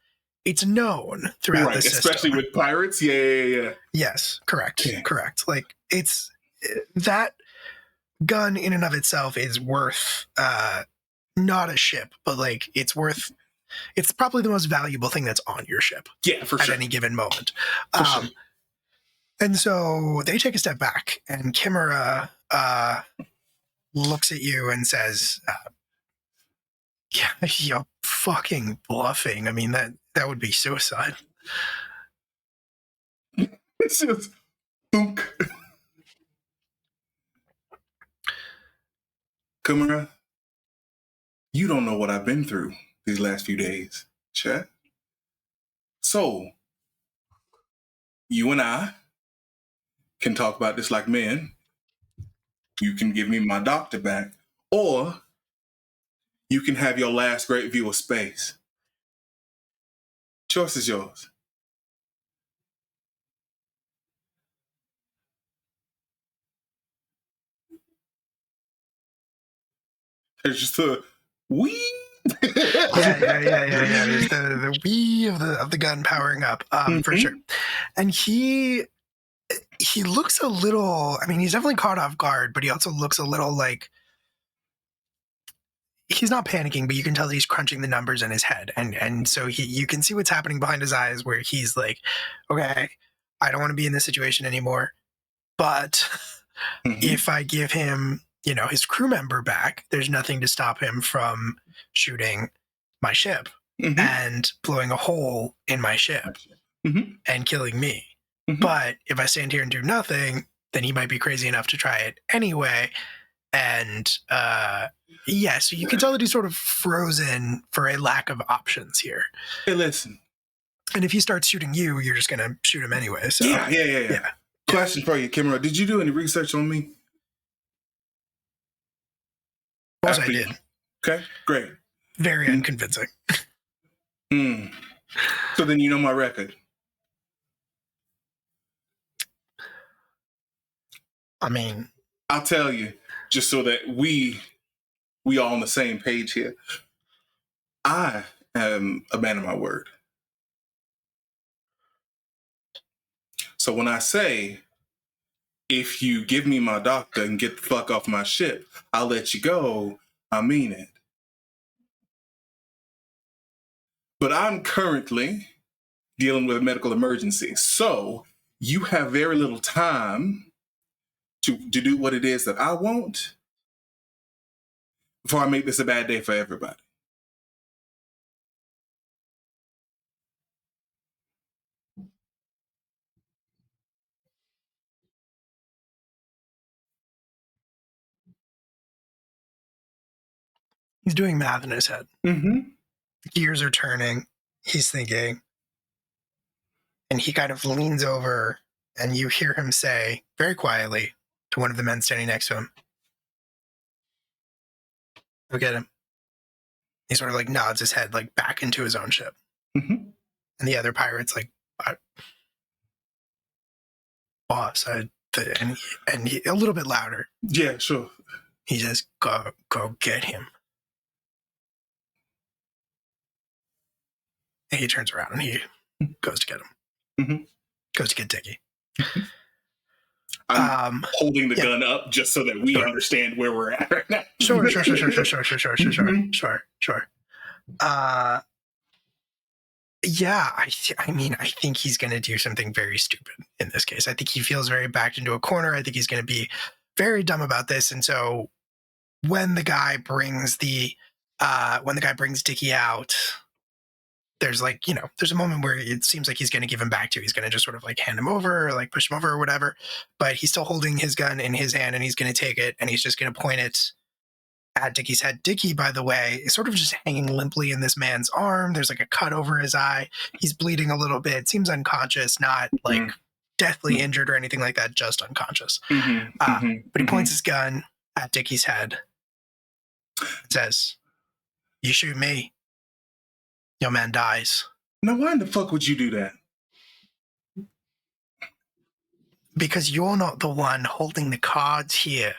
known throughout the system. Especially with pirates. Yeah. Yes, correct. Yeah. Correct. Like it's that gun in and of itself is worth not a ship, but like it's probably the most valuable thing that's on your ship. Yeah, for at sure. any given moment. For sure. And so they take a step back, and Kimura looks at you and says, "Yeah, you're fucking bluffing. I mean, that would be suicide." It's just boonk. Kimura, you don't know what I've been through these last few days, Chet. So, you and I can talk about this like men. You can give me my doctor back, or you can have your last great view of space. Choice is yours. There's just a wee. Yeah. There's the wee of the gun powering up, for sure. And he looks a little. I mean, he's definitely caught off guard, but he also looks a little like he's not panicking, but you can tell that he's crunching the numbers in his head, and so you can see what's happening behind his eyes, where he's like, okay, I don't want to be in this situation anymore, but if I give him, his crew member back, there's nothing to stop him from shooting my ship and blowing a hole in my ship and killing me. But if I stand here and do nothing, then he might be crazy enough to try it anyway. And so you can tell that he's sort of frozen for a lack of options here. Hey, listen. And if he starts shooting you, you're just going to shoot him anyway. So Yeah. Question for you, Kimura. Did you do any research on me? Of course I did. Okay, great. Very unconvincing. So then you know my record. I mean, I'll tell you, just so that we all on the same page here. I am a man of my word. So when I say, if you give me my doctor and get the fuck off my ship, I'll let you go, I mean it. But I'm currently dealing with a medical emergency. So you have very little time to do what it is that I want before I make this a bad day for everybody. He's doing math in his head. Mm-hmm. Gears are turning. He's thinking. And he kind of leans over, and you hear him say very quietly to one of the men standing next to him, "Go get him." He sort of like nods his head like back into his own ship. Mm-hmm. And the other pirate's like, "Boss," and he a little bit louder. Yeah, sure. He says, "Go get him." And he turns around and he goes to get him. Mm-hmm. Goes to get Dickie. I'm holding the yeah. gun up just so that we understand where we're at right now. Sure. Yeah, I mean, I think he's going to do something very stupid in this case. I think he feels very backed into a corner. I think he's going to be very dumb about this. And so when the guy brings Dickie out, there's like, there's a moment where it seems like he's going to give him back to. He's going to just sort of like hand him over or like push him over or whatever. But he's still holding his gun in his hand, and he's going to take it and he's just going to point it at Dickie's head. Dickie, by the way, is sort of just hanging limply in this man's arm. There's like a cut over his eye. He's bleeding a little bit. Seems unconscious, not like deathly injured or anything like that, just unconscious. But he points his gun at Dickie's head and says, "You shoot me, your man dies." Now, why in the fuck would you do that? Because you're not the one holding the cards here,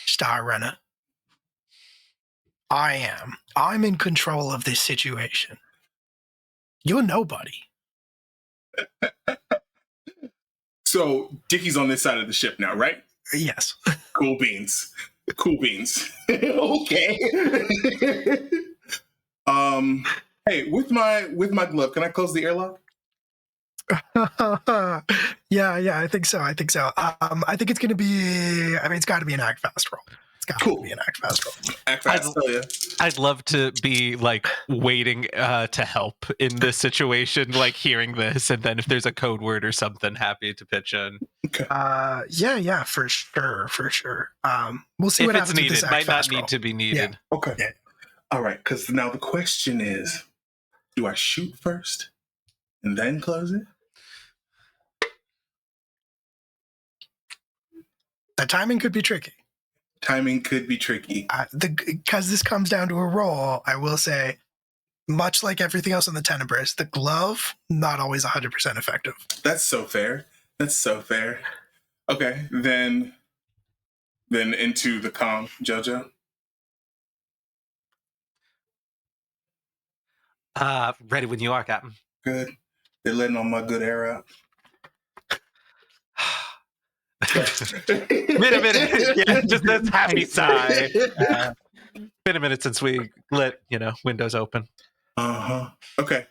Star Runner. I am. I'm in control of this situation. You're nobody. So Dickie's on this side of the ship now, right? Yes. Cool beans. Okay. Hey, with my glove, can I close the airlock? Yeah, I think so. I think it's going to be, it's got to be an act fast roll. It's got to be an act fast roll. Act fast, I'd love to be like waiting to help in this situation, like hearing this, and then if there's a code word or something, happy to pitch in. Okay. Yeah, for sure. We'll see if what it's happens needed. with this act Might not fast need roll. to be needed. Yeah. Okay. Yeah. All right, because now the question is, do I shoot first and then close it? The timing could be tricky. Because this comes down to a roll, I will say, much like everything else in the Tenebris, the glove, not always 100% effective. That's so fair. Okay, then into the comm, JoJo. Ready when you are, Captain. Good. They're letting all my good air out. Been a minute. Yeah, just this happy sigh. Been a minute since we let windows open. Okay.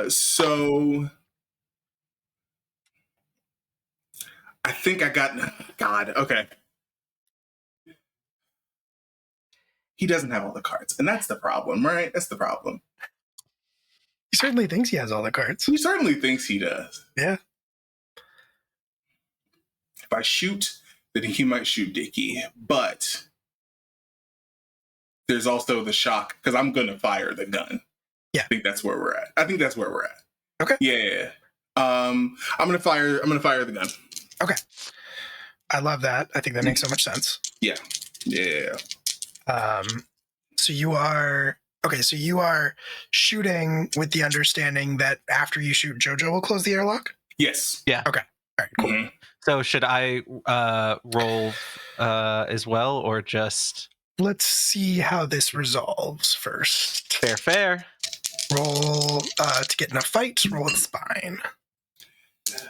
So I think I got God. Okay. He doesn't have all the cards, and that's the problem, right? That's the problem. He certainly thinks he has all the cards. He certainly thinks he does. Yeah. If I shoot, then he might shoot Dickie, but there's also the shock because I'm gonna fire the gun. Yeah, I think that's where we're at. Okay. Yeah. I'm gonna fire the gun. Okay. I love that. I think that makes so much sense. Yeah. So you are shooting with the understanding that after you shoot, JoJo will close the airlock? Yes. Yeah. Okay. All right, cool. Mm-hmm. So should I roll as well, or just... Let's see how this resolves first. Fair. Roll to get in a fight, roll with spine.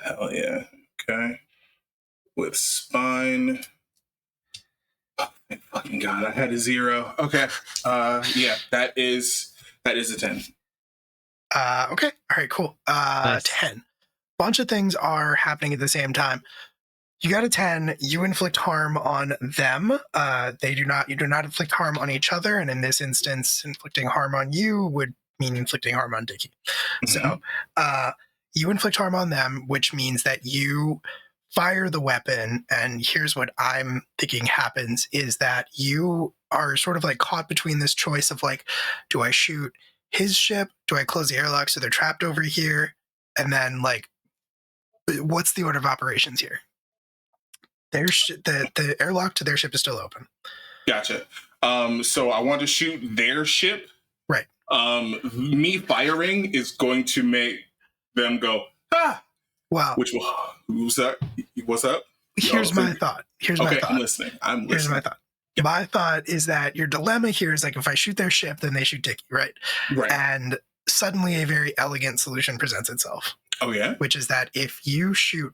Hell yeah. Okay. With spine. Oh, thank fucking God, I had a 0. Okay. Yeah, that is a 10. Okay. All right, cool. Nice. 10. Bunch of things are happening at the same time. You got a 10. You inflict harm on them. You do not inflict harm on each other. And in this instance, inflicting harm on you would mean inflicting harm on Dickie. Mm-hmm. So you inflict harm on them, which means that you fire the weapon, and here's what I'm thinking happens is that you are sort of like caught between this choice of like, do I shoot his ship? Do I close the airlock so they're trapped over here? And then like, what's the order of operations here? The airlock to their ship is still open. Gotcha. So I want to shoot their ship. Right. Me firing is going to make them go, ah! Wow. What's up? What's up? Here's my thought. I'm listening. Here's my thought. My thought is that your dilemma here is like, if I shoot their ship, then they shoot Dickie, right? Right. And suddenly a very elegant solution presents itself. Oh, yeah? Which is that if you shoot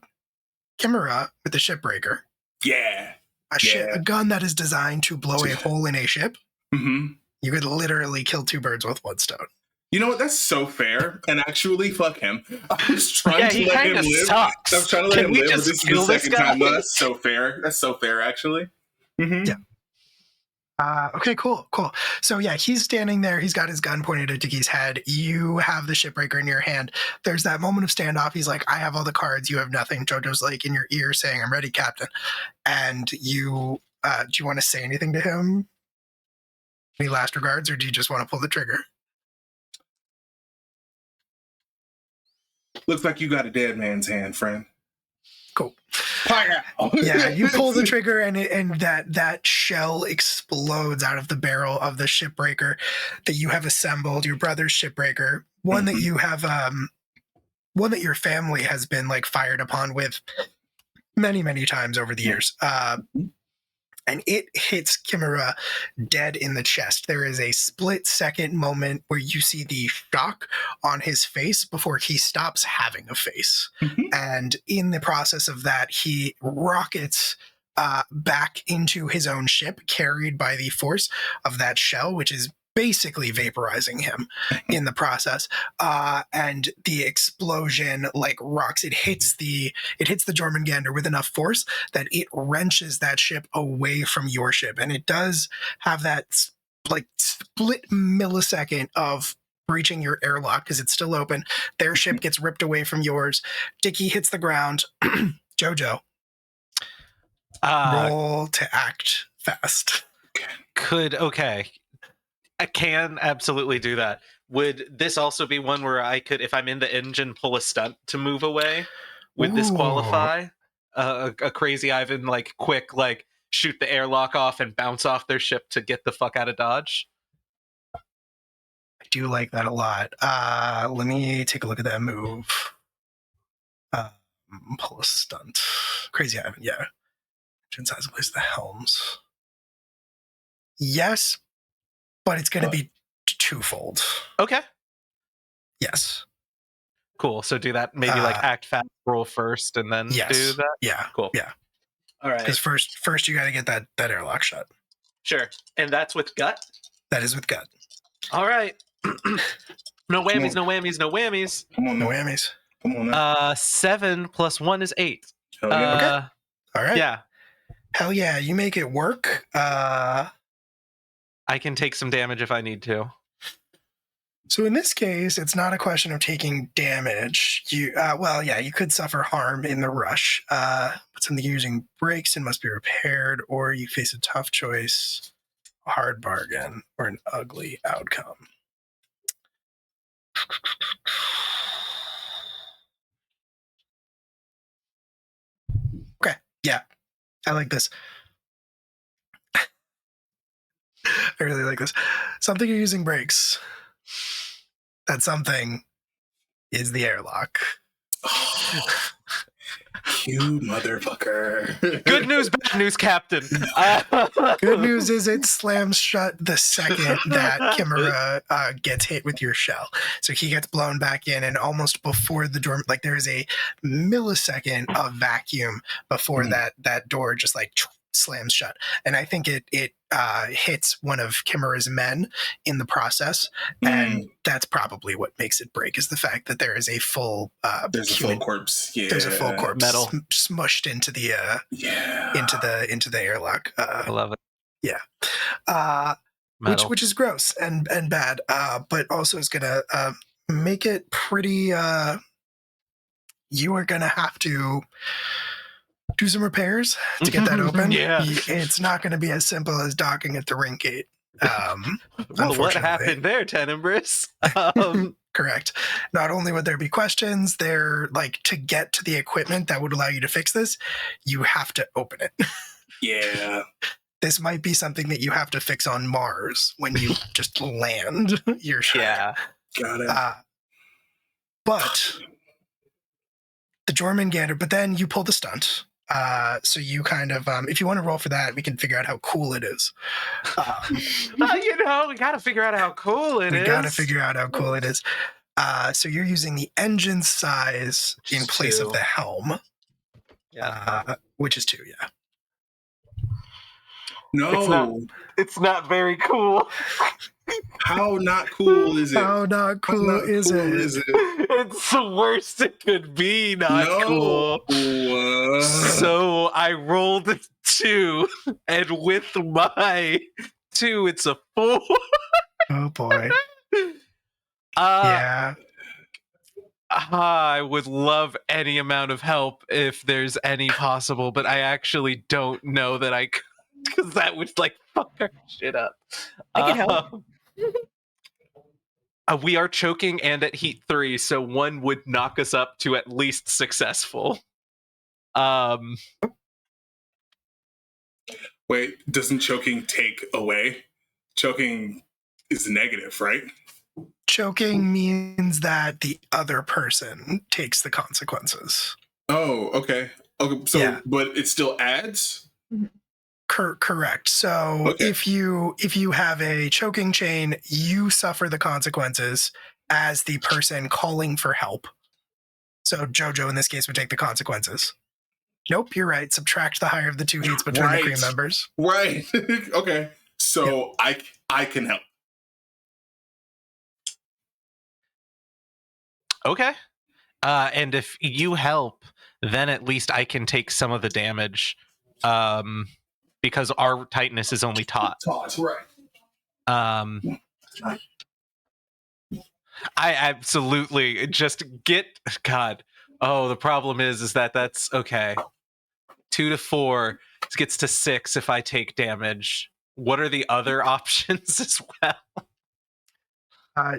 Chimera with the shipbreaker, a gun that is designed to blow a hole in a ship, you could literally kill two birds with one stone. You know what? That's so fair. And actually, fuck him. I was trying to let him live. Sucks. I was trying to let him live, but this is the second guy? time. No, that's so fair. That's so fair, actually. Yeah. Okay, cool. So yeah, he's standing there. He's got his gun pointed at Dickie's head. You have the shipbreaker in your hand. There's that moment of standoff. He's like, I have all the cards. You have nothing. Jojo's like in your ear saying, I'm ready, Captain. And you, do you want to say anything to him? Any last regards, or do you just want to pull the trigger? Looks like you got a dead man's hand, friend. Cool. Yeah, you pull the trigger and that shell explodes out of the barrel of the shipbreaker that you have assembled, your brother's shipbreaker, one that you have one that your family has been like fired upon with many times over the years. And it hits Chimera dead in the chest. There is a split-second moment where you see the shock on his face before he stops having a face. And in the process of that, he rockets back into his own ship, carried by the force of that shell, which is basically vaporizing him in the process. And the explosion like rocks. It hits the Jormungandr with enough force that it wrenches that ship away from your ship. And it does have that like split millisecond of breaching your airlock because it's still open. Their ship gets ripped away from yours. Dickie hits the ground. Jojo, roll to act fast. Okay. I can absolutely do that. Would this also be one where I could, if I'm in the engine, pull a stunt to move away? Would this qualify? A crazy Ivan, like, quick, like, shoot the airlock off and bounce off their ship to get the fuck out of Dodge? I do like that a lot. Let me take a look at that move. Pull a stunt. Crazy Ivan, yeah. Engine size place the helms. Yes, but it's going to be twofold. Okay. Yes. Cool. So do that. Maybe like act fast, roll first, and then do that. Yeah. Cool. Yeah. All right. Because first you got to get that airlock shut. Sure. And that's with gut. That is with gut. All right. No whammies. No whammies. No whammies. Come on, no whammies. Come on. Now. 7 + 1 is 8. Hell yeah. Okay. All right. Yeah. Hell yeah! You make it work. I can take some damage if I need to. So in this case, it's not a question of taking damage. You, you could suffer harm in the rush, but something using breaks and must be repaired, or you face a tough choice, a hard bargain, or an ugly outcome. Okay, yeah, I like this. I really like this. Something you're using brakes. That something is the airlock. You motherfucker. Good news, bad news, Captain. Good news is it slams shut the second that Chimera gets hit with your shell. So he gets blown back in, and almost before the door, like there is a millisecond of vacuum before that door just like slams shut. And I think it hits one of Chimera's men in the process, and that's probably what makes it break, is the fact that there is a full there's a full corpse. Yeah. There's a full corpse metal smushed into the into the airlock. I love it. Yeah. Which is gross and bad, but also is gonna make it pretty you are gonna have to do some repairs to get that open. Yeah. It's not going to be as simple as docking at the ring gate. Well, what Unfortunately. happened there, Tenebris? Correct. Not only would there be questions, there like to get to the equipment that would allow you to fix this, you have to open it. Yeah. This might be something that you have to fix on Mars when you just land your ship. Yeah. Got it. But the Jormungandr, but then you pull the stunt. So you kind of, if you want to roll for that, we can figure out how cool it is. We gotta figure out how cool it is. We gotta figure out how cool it is. So you're using the engine size in place of the helm. Yeah. Which is 2, yeah. No. It's not very cool. How not cool is it? How not cool is it? It's the worst it could be, not cool. So I rolled a 2, and with my 2, it's a 4. Oh boy. Yeah. I would love any amount of help if there's any possible, but I actually don't know that I could, because that would like fuck our shit up. I can help. We are choking and at heat 3, so 1 would knock us up to at least successful. Wait, doesn't choking take away? Choking is negative, right? Choking means that the other person takes the consequences. Oh, okay. Okay, so Yeah. but it still adds? Correct. So Okay. if you have a choking chain, you suffer the consequences as the person calling for help. So Jojo in this case would take the consequences. Nope, you're right. Subtract the higher of the 2 heats between the crew members. Right. Okay. So I can help. Okay. And if you help, then at least I can take some of the damage. Because our tightness is only taut. Right. I absolutely just get God. Oh, the problem is that that's okay. 2 to 4 gets to 6 if I take damage. What are the other options as well?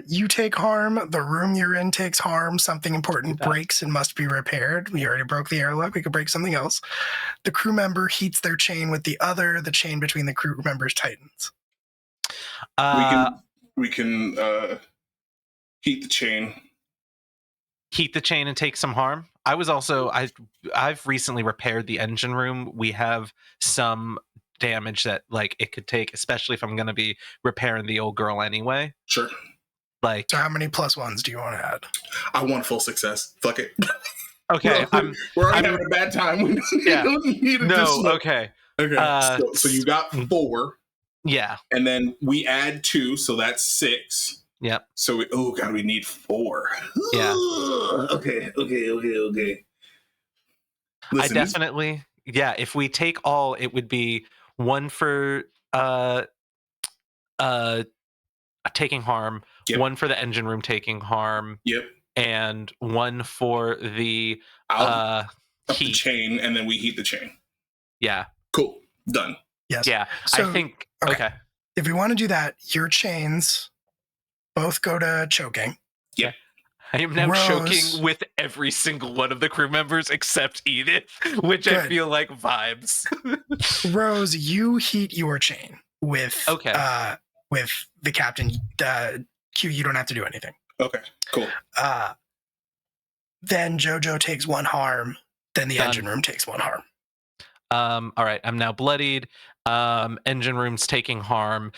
You take harm. The room you're in takes harm. Something important breaks and must be repaired. We already broke the airlock. We could break something else. The crew member heats their chain with the other. The chain between the crew members tightens. We can heat the chain. Heat the chain and take some harm. I was also I've recently repaired the engine room. We have some damage that like it could take, especially if I'm going to be repairing the old girl anyway. Sure. Like, so how many +1s do you want to add? I want full success. Fuck it. Okay, we're already having a bad time. Yeah. No. Okay. Okay. So you got 4. Yeah. And then we add 2, so that's 6. Yep. So we need 4. Yeah. Okay. Listen, I definitely. Yeah. If we take all, it would be 1 for taking harm, Yep. 1 for the engine room taking harm. Yep. And 1 for the I'll up the heat. chain, and then we heat the chain. Yeah. Cool. Done. Yes. Yeah. So, I think. okay. Okay. If we want to do that, your chains both go to choking. Yeah. I am now Rose. choking with every single one of the crew members except Edith, which I Good. feel like vibes. Rose, you heat your chain with the captain. Q, you don't have to do anything. Okay. Cool. Then Jojo takes 1 harm. Then the Done. engine room takes 1 harm. All right, I'm now bloodied. Engine room's taking harm.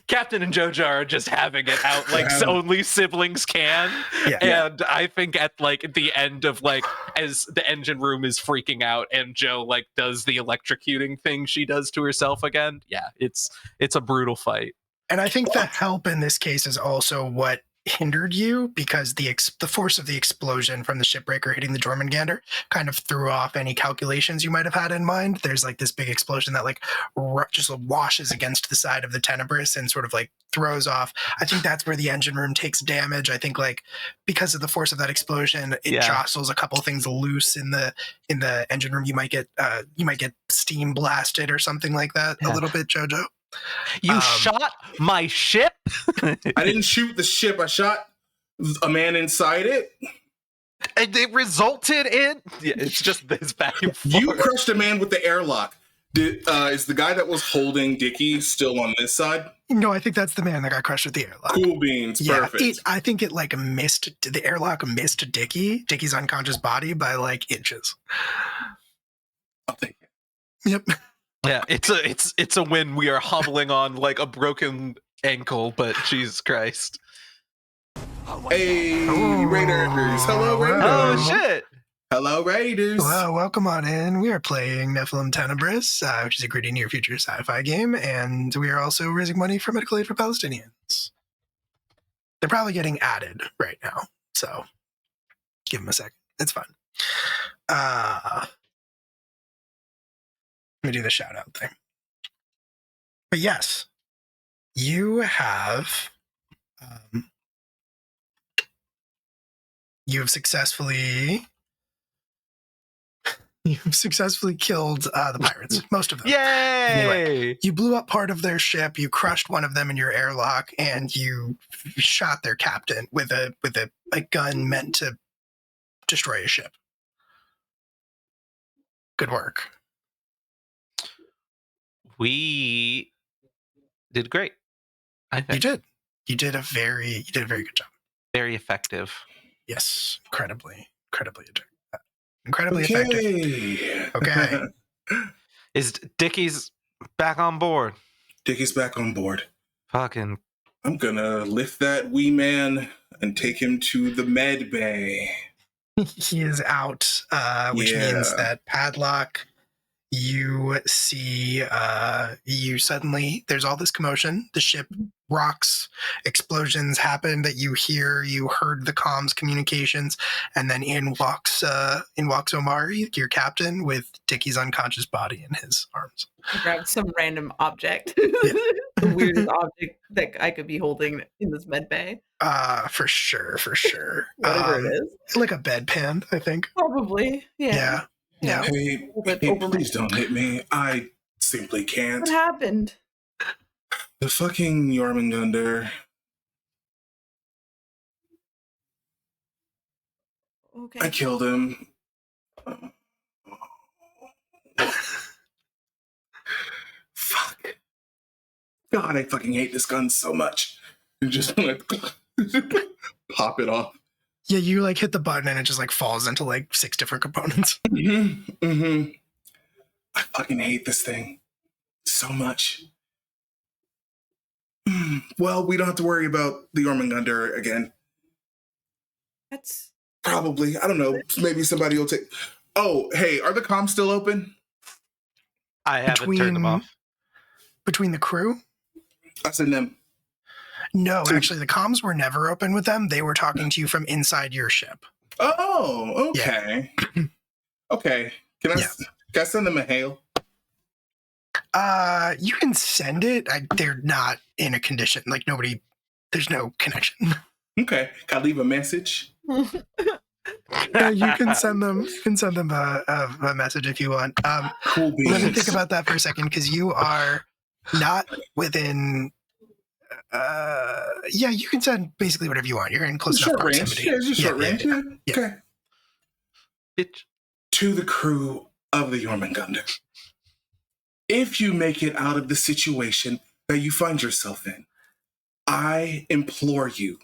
Captain and Jojo are just having it out like only siblings can. Yeah. And I think at like the end of like as the engine room is freaking out and Joe like does the electrocuting thing she does to herself again. Yeah, it's a brutal fight. And I think the help in this case is also what hindered you because the force of the explosion from the shipbreaker hitting the Jormungandr kind of threw off any calculations you might have had in mind. There's like this big explosion that like just washes against the side of the Tenebris and sort of like throws off. I think that's where the engine room takes damage. I think like because of the force of that explosion, it jostles a couple things loose in the engine room. You might get steam blasted or something like that a little bit, Jojo. You shot my ship? I didn't shoot the ship. I shot a man inside it. And it resulted in... Yeah, it's just this back and forth. You crushed a man with the airlock. Is the guy that was holding Dickie still on this side? No, I think that's the man that got crushed with the airlock. Cool beans. Yeah, Perfect. I think it like the airlock missed Dickie's unconscious body by like inches. I'll take it. Yep. Yeah, it's a win. We are hobbling on like a broken ankle, but Jesus Christ. Hey, Raiders. Hello, Raiders. Oh, shit. Hello, Raiders. Well, welcome on in. We are playing Nephilim Tenebris, which is a gritty near future sci-fi game, and we are also raising money for medical aid for Palestinians. They're probably getting added right now, so give them a second. It's fun. Let me do the shout out thing. But yes, you have successfully killed the pirates, most of them. Yay! Anyway, you blew up part of their ship, you crushed one of them in your airlock, and you shot their captain with a gun meant to destroy a ship. Good work. We did great. I think. You did a very good job. Very effective. Yes, incredibly effective. Okay. Is Dickie's back on board? Dickie's back on board. Fucking. I'm gonna lift that wee man and take him to the med bay. He is out, which means that Padlock, you see, there's all this commotion. The ship rocks, explosions happen that you heard the comms communications, and then in walks Omari, your captain, with Dickie's unconscious body in his arms. I grabbed some random object. The weirdest object that I could be holding in this med bay. For sure. Whatever it is. Like a bedpan, I think. Probably. Yeah. Hey, please don't hit me. I simply can't. What happened? The fucking Jormungandr. Okay. I killed him. Fuck. God, I fucking hate this gun so much. You just like pop it off. Yeah, you like hit the button and it just like falls into like 6 different components. I fucking hate this thing so much. Well, we don't have to worry about the Jormungandr again. That's probably. I don't know. Maybe somebody will take. Oh, hey, are the comms still open? I haven't turned them off. Between the crew? Us and them. No, actually, the comms were never open with them. They were talking to you from inside your ship. Oh, okay. Yeah. Okay. Can I send them a hail? You can send it. They're not in a condition. Like there's no connection. Okay. Can I leave a message? You can send them. A message if you want. Cool beans. Let me think about that for a second, because you are not within. You can send basically whatever you want. You're in close enough proximity. Yeah, just short range. Yeah. Okay. Bitch. To the crew of the Jormungandr. If you make it out of the situation that you find yourself in, I implore you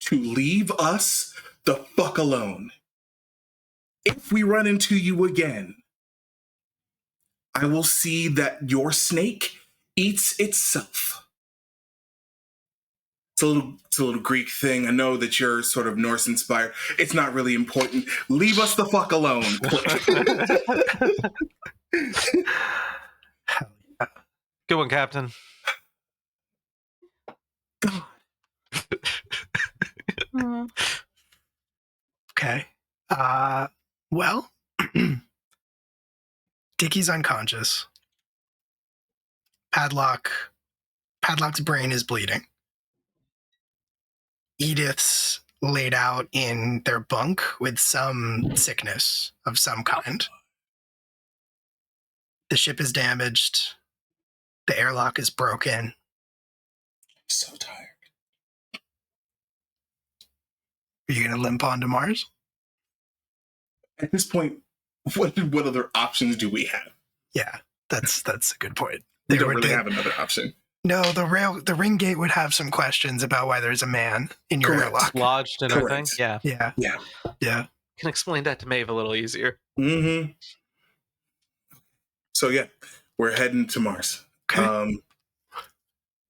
to leave us the fuck alone. If we run into you again, I will see that your snake eats itself. It's a little Greek thing. I know that you're sort of Norse inspired. It's not really important. Leave us the fuck alone. Good one, Captain. God. Okay. Well, Dickie's unconscious. Padlock's brain is bleeding. Edith's laid out in their bunk with some sickness of some kind. The ship is damaged. The airlock is broken. So tired. Are you going to limp on to Mars? At this point, what other options do we have? Yeah, that's a good point. We don't really have another option. No, the ring gate would have some questions about why there's a man in your Correct. airlock. Lodged and everything. Correct. Yeah. Yeah. Can explain that to Maeve a little easier. Mm-hmm. So yeah, we're heading to Mars. Okay.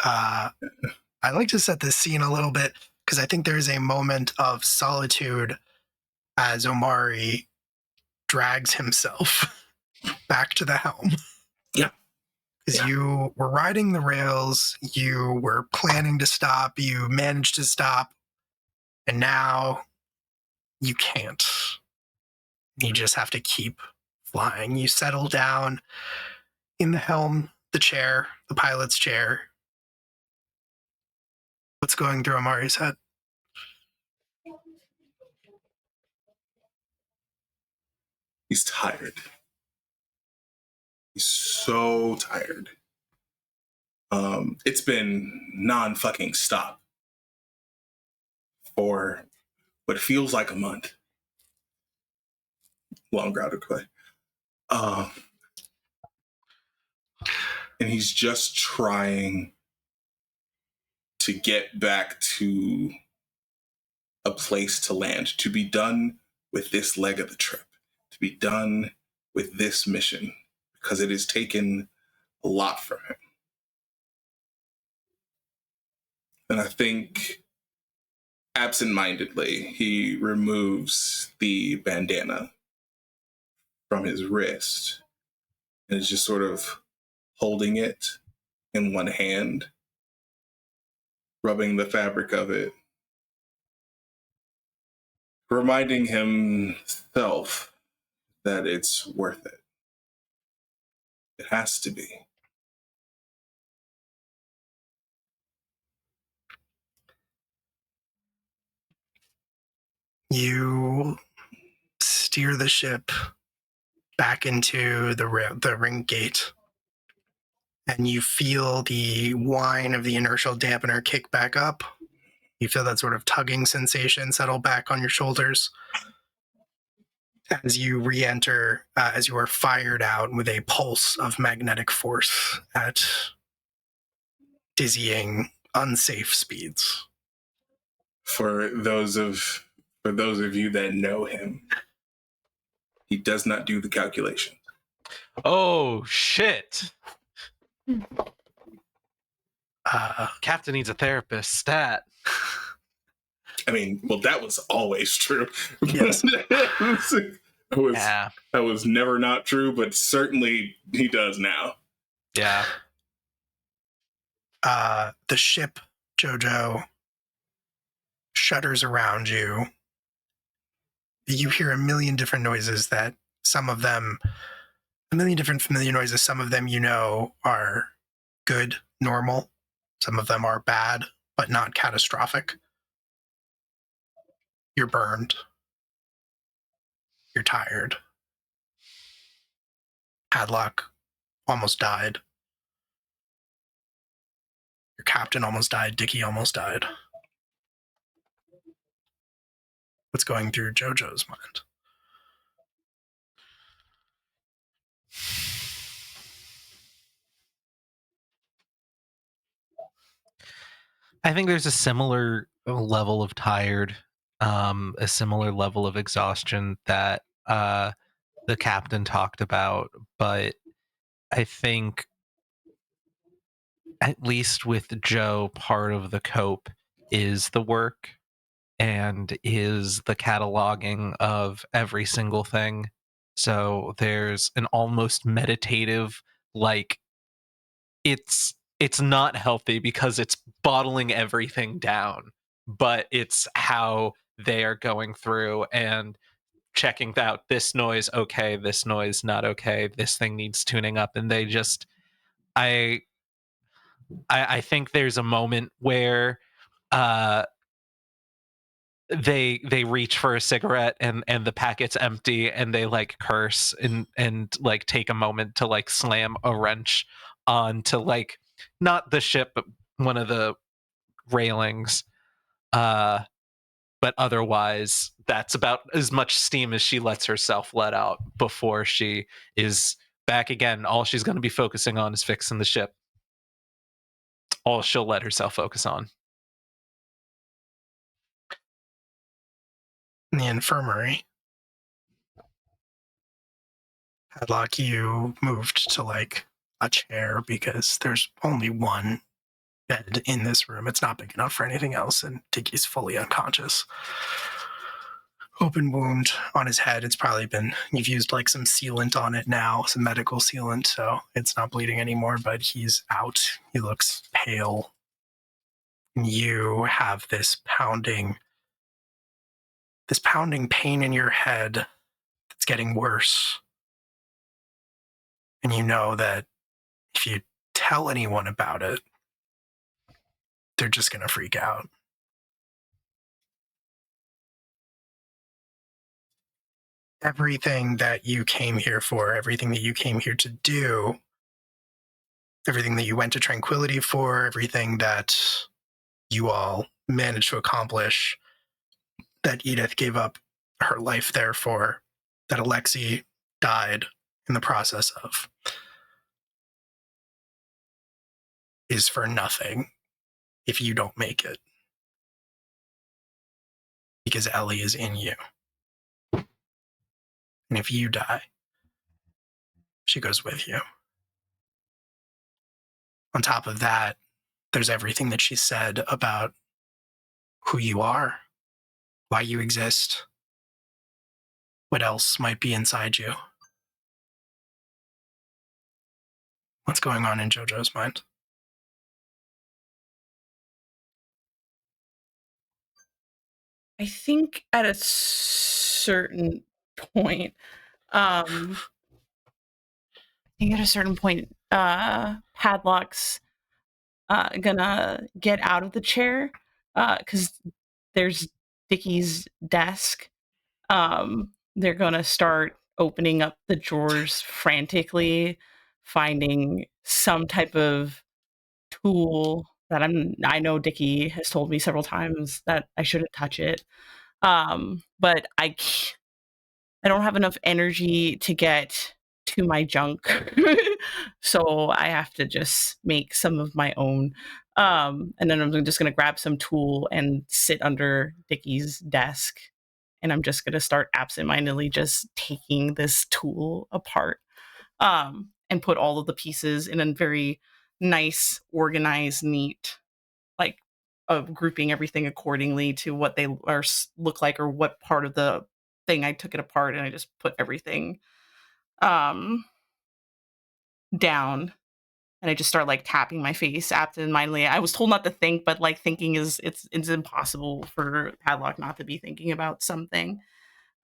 I like to set this scene a little bit because I think there's a moment of solitude as Omari drags himself back to the helm. Yeah. Because you were riding the rails, you were planning to stop, you managed to stop, and now you can't. You just have to keep flying. You settle down in the helm, the chair, the pilot's chair. What's going through Omari's head? He's tired. He's so tired. It's been non-fucking stop for what feels like a month. Long routed play. And he's just trying to get back to a place to land, to be done with this leg of the trip, to be done with this mission, because it has taken a lot from him. And I think absentmindedly, he removes the bandana from his wrist and is just sort of holding it in one hand, rubbing the fabric of it, reminding himself that it's worth it. It has to be. You steer the ship back into the ring gate, and you feel the whine of the inertial dampener kick back up. You feel that sort of tugging sensation settle back on your shoulders as you re-enter, as you are fired out with a pulse of magnetic force at dizzying, unsafe speeds. For those of you that know him, he does not do the calculation. Oh, shit. Captain needs a therapist. Stat. I mean, well, that was always true. Yes. That was never not true, but certainly he does now. Yeah. The ship, Jojo, shudders around you. You hear a million different noises that some of them, a million different familiar noises, some of them you know are good, normal. Some of them are bad, but not catastrophic. You're burned. You're tired. Padlock almost died. Your captain almost died. Dickie almost died. What's going through Jojo's mind? I think there's a similar level of tired, a similar level of exhaustion that the captain talked about, but I think at least with Joe, part of the cope is the work and is the cataloging of every single thing. So there's an almost meditative, like it's not healthy because it's bottling everything down, but it's how they are going through and checking out this noise, okay, this noise not okay, this thing needs tuning up, and they just I think there's a moment where uh they reach for a cigarette and the packet's empty, and they like curse and like take a moment to like slam a wrench onto like not the ship but one of the railings, uh but otherwise that's about as much steam as she lets herself let out before she is back again. All she's going to be focusing on is fixing the ship. All she'll let herself focus on. In the infirmary, Padlock, you moved to like a chair because there's only one bed in this room. It's not big enough for anything else, and Diggy's fully unconscious. Open wound on his head. It's probably been, you've used like some sealant on it now, some medical sealant, so it's not bleeding anymore, but he's out. He looks pale. And you have this pounding pain in your head that's getting worse. And you know that if you tell anyone about it, they're just going to freak out. Everything that you came here for, everything that you came here to do, everything that you went to Tranquility for, everything that you all managed to accomplish, that Edith gave up her life there for, that Alexei died in the process of, is for nothing if you don't make it. Because Ellie is in you. And if you die, she goes with you. On top of that, there's everything that she said about who you are, why you exist, what else might be inside you. What's going on in JoJo's mind? I think at a certain point, Padlock's gonna get out of the chair because there's Dickie's desk. They're gonna start opening up the drawers frantically, finding some type of tool that I know Dickie has told me several times that I shouldn't touch it. But I don't have enough energy to get to my junk. So I have to just make some of my own. And then I'm just going to grab some tool and sit under Dickie's desk. And I'm just going to start absentmindedly just taking this tool apart and put all of the pieces in a very nice, organized, neat, like grouping everything accordingly to what they are look like or what part of the thing I took it apart, and I just put everything down, and I just start like tapping my face absentmindedly. I was told not to think, but like thinking it's impossible for Padlock not to be thinking about something.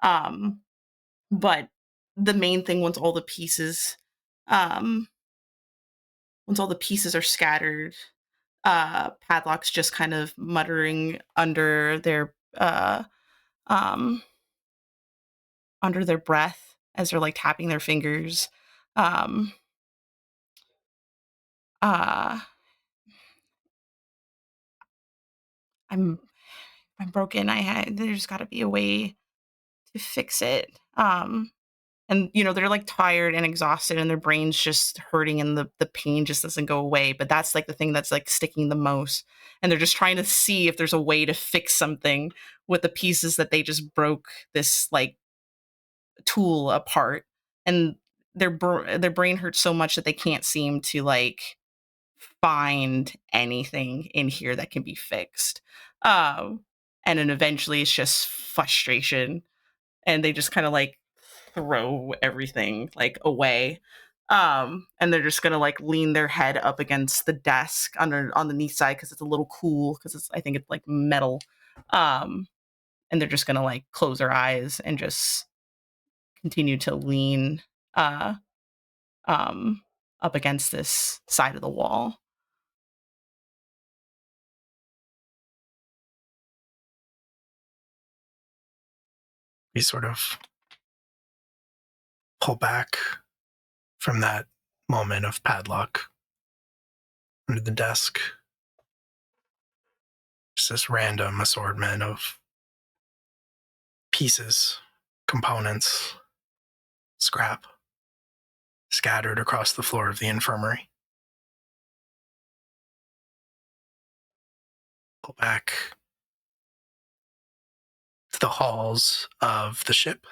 But the main thing, once all the pieces are scattered, Padlock's just kind of muttering under their breath as they're like tapping their fingers. I'm broken. There's got to be a way to fix it. And they're like tired and exhausted, and their brain's just hurting, and the pain just doesn't go away. But that's like the thing that's like sticking the most. And they're just trying to see if there's a way to fix something with the pieces that they just broke this like tool apart. And their brain hurts so much that they can't seem to like find anything in here that can be fixed. And then eventually it's just frustration, and they just kind of like throw everything like away. And they're just gonna like lean their head up against the desk on the knee side because it's a little cool, because I think it's like metal. And they're just gonna like close their eyes and just continue to lean up against this side of the wall. We sort of pull back from that moment of padlock under the desk. Just this random assortment of pieces, components, scrap scattered across the floor of the infirmary. Pull back to the halls of the ship,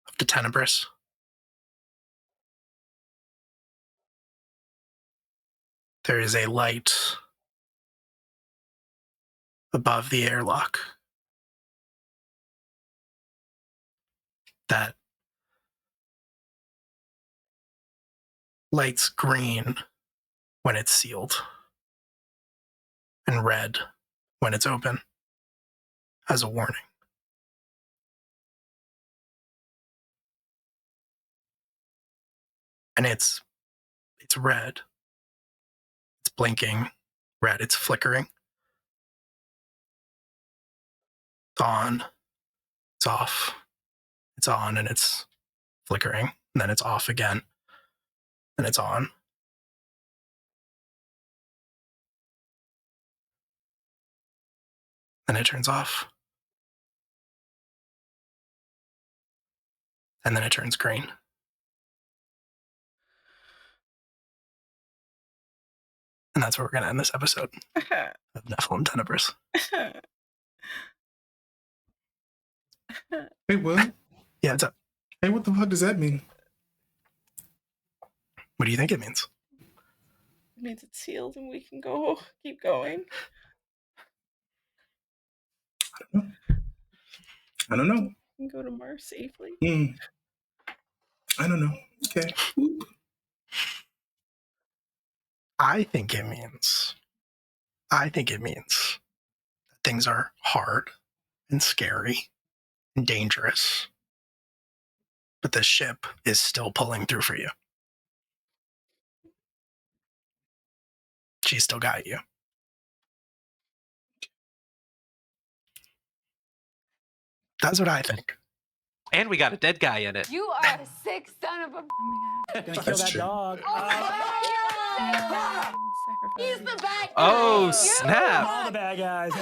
of the Tenebris. There is a light above the airlock that lights green when it's sealed and red when it's open as a warning. And it's red. It's blinking red. It's flickering. It's on. It's off. It's on and it's flickering. And then it's off again. And it's on. Then it turns off. And then it turns green. And that's where we're going to end this episode of Nephilim Tenebris. Hey, what? Yeah, what's up? Hey, what the fuck does that mean? What do you think it means? It means it's sealed and we can keep going. I don't know. We can go to Mars safely. I don't know. Okay. I think it means that things are hard and scary and dangerous, but the ship is still pulling through for you. She's still got you. That's what I think. And we got a dead guy in it. You are a sick son of a. Gonna kill That's that true. dog. He's the bad guy. Oh, You. snap. All the bad guys.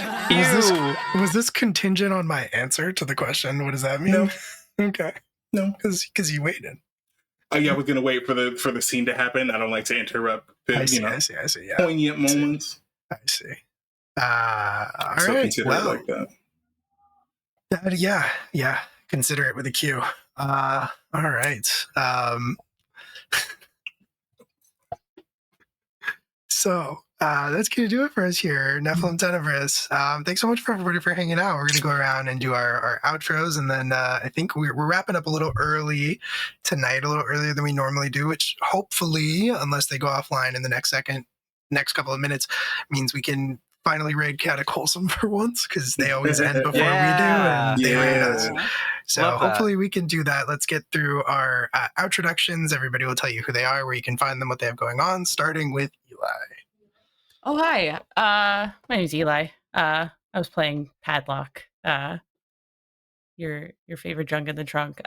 Was this contingent on my answer to the question? What does that mean? No. Okay. No. Because you waited. Yeah, I was gonna wait for the scene to happen. I don't like to interrupt the I see. Yeah. poignant moments. I see. All So right. consider it like that. Yeah. Consider it with a Q. All right. So that's going to do it for us here, Nephilim Tenebris. Thanks so much for everybody for hanging out. We're going to go around and do our outros, and then I think we're wrapping up a little early tonight, a little earlier than we normally do, which hopefully, unless they go offline in the next couple of minutes, means we can finally raid Cataclysm for once, because they always end before we do, and they raid us. So hopefully we can do that. Let's get through our outroductions. Everybody will tell you who they are, where you can find them, what they have going on, starting with Eli. Oh, hi. My name's Eli. I was playing Padlock, your favorite junk in the trunk.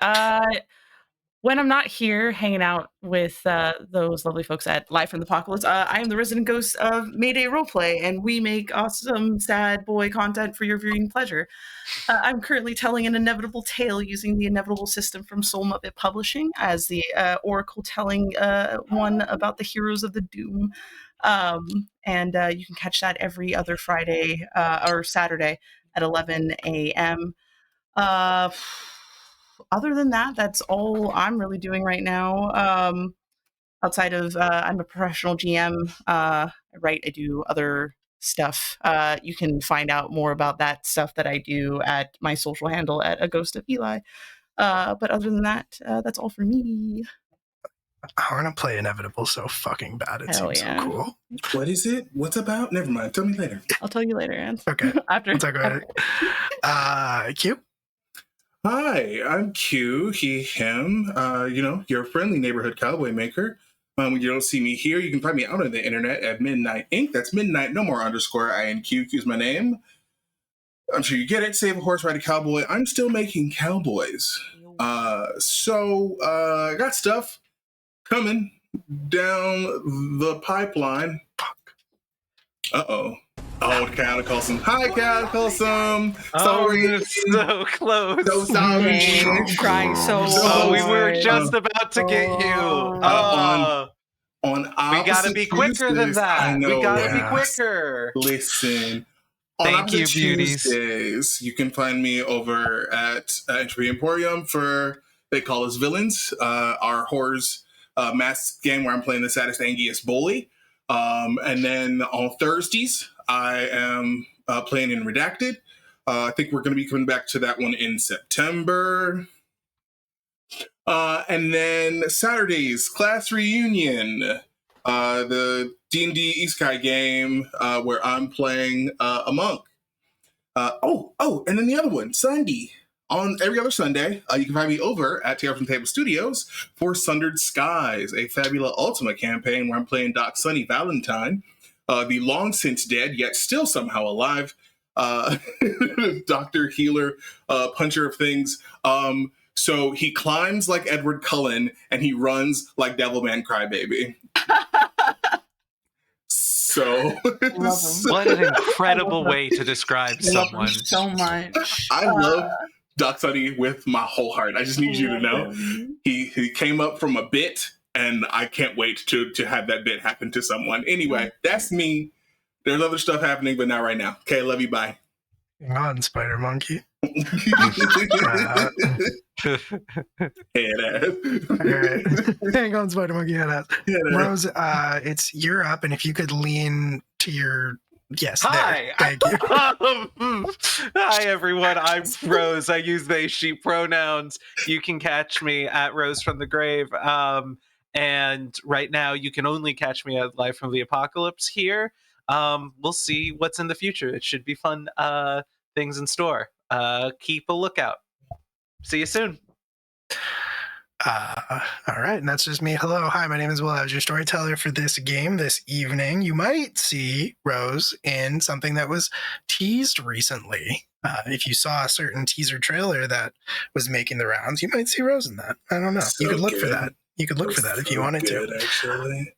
When I'm not here hanging out with those lovely folks at Live from the Apocalypse, I am the resident ghost of Mayday Roleplay, and we make awesome sad boy content for your viewing pleasure. I'm currently telling an inevitable tale using the inevitable system from Soul Muppet Publishing as the oracle telling one about the heroes of the Doom. And you can catch that every other Friday or Saturday at 11 a.m. Other than that, that's all I'm really doing right now. Outside of I'm a professional GM, I write, I do other stuff. You can find out more about that stuff that I do at my social handle at A Ghost of Eli. But other than that, that's all for me. I want to play Inevitable so fucking bad. It Hell seems yeah. so cool. What is it? What's about? Never mind. Tell me later. I'll tell you later, Anne. Okay. After. We'll talk about it. Q? Hi, I'm Q, he, him. Your friendly neighborhood cowboy maker. When you don't see me here, you can find me out on the internet at Midnight Inc. That's Midnight, no more underscore INQ. Q's my name. I'm sure you get it. Save a horse, ride a cowboy. I'm still making cowboys. I got stuff coming down the pipeline. Uh-oh. Oh, Cataclysm. Hi, Cataclysm. Sorry. It's so close. So sorry. Dang, I'm crying so Oh, we were hard. just about to get you. on we gotta be quicker than that. I know, we gotta yes. be quicker. Listen. Thank on you, opposite beauties. Tuesdays, you can find me over at Entropy Emporium for They Call Us Villains, our horrors mask game where I'm playing the saddest, angriest bully. And then on Thursdays, I am playing in Redacted. I think we're going to be coming back to that one in September. And then Saturdays, Class Reunion, the D&D Isekai game where I'm playing a monk. And then the other one, Sunday. On every other Sunday, you can find me over at Tales from the Table Studios for Sundered Skies, a Fabula Ultima campaign where I'm playing Doc Sunny Valentine, the long since dead, yet still somehow alive, Doctor Healer, Puncher of Things. So he climbs like Edward Cullen, and he runs like Devilman Crybaby. So What an incredible way to describe Love someone. him so much. I love Doc Sunny with my whole heart. I just need you to know he came up from a bit, and I can't wait to have that bit happen to someone. Anyway, that's me. There's other stuff happening, but not right now. Okay, love you. Bye. Hang on, Spider Monkey. Head ass. All right. Hang on, Spider Monkey head ass. Head ass. Rose, it's you're up, and if you could lean to your Hi. There. Thank you. Hi, everyone. I'm Rose. I use they, she pronouns. You can catch me at Rose from the Grave. And right now, you can only catch me at Live from the Apocalypse here. We'll see what's in the future. It should be fun things in store. Keep a lookout. See you soon. All right, and that's just me. Hello, hi, my name is Will. I was your storyteller for this game this evening. You might see Rose in something that was teased recently. If you saw a certain teaser trailer that was making the rounds, you might see Rose in that. I don't know. So you could look for good. that. You could look for that if you wanted to. Actually.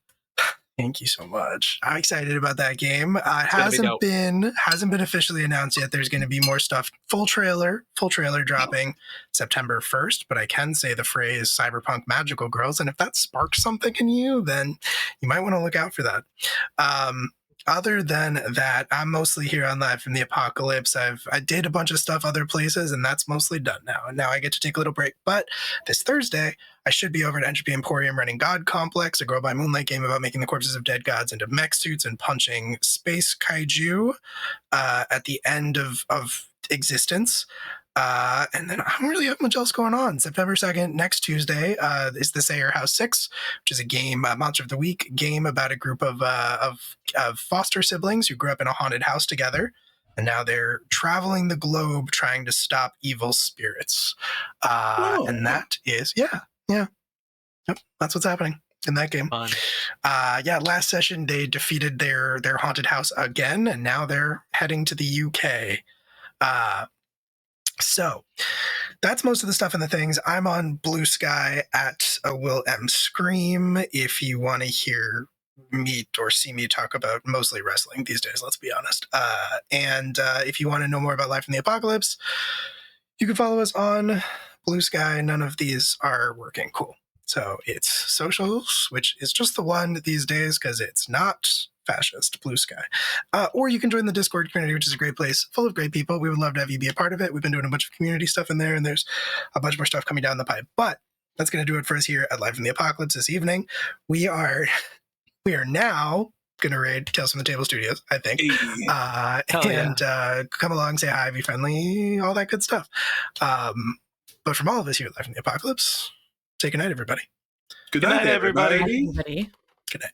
Thank you so much. I'm excited about that game. It gonna be hasn't been officially announced yet. There's going to be more stuff. Full trailer dropping September 1st. But I can say the phrase "Cyberpunk Magical Girls," and if that sparks something in you, then you might want to look out for that. Other than that, I'm mostly here on Live from the Apocalypse. I did a bunch of stuff other places, and that's mostly done now. And now I get to take a little break. But this Thursday, I should be over at Entropy Emporium running God Complex, a Girl by Moonlight game about making the corpses of dead gods into mech suits and punching space kaiju at the end of existence. And then I don't really have much else going on. September 2nd, next Tuesday, is the Sayer House 6, which is a game, Monster of the Week game about a group of foster siblings who grew up in a haunted house together. And now they're traveling the globe trying to stop evil spirits. And that is, Yep, that's what's happening in that game. Fun. Last session, they defeated their haunted house again, and now they're heading to the UK. So that's most of the stuff and the things. I'm on Blue Sky at Will M Scream if you want to hear me or see me talk about mostly wrestling these days, let's be honest. And if you want to know more about Life in the Apocalypse, you can follow us on Blue Sky. None of these are working. Cool. So it's socials, which is just the one these days because it's not fascist, Blue Sky. Or you can join the Discord community, which is a great place full of great people. We would love to have you be a part of it. We've been doing a bunch of community stuff in there, and there's a bunch more stuff coming down the pipe. But that's going to do it for us here at Live from the Apocalypse this evening. We are now going to raid Tales from the Table Studios, I think. Come along, say hi, be friendly, all that good stuff. But from all of us here at Live from the Apocalypse, say goodnight, everybody. Good Good night, night, everybody. everybody. Everybody. Good night.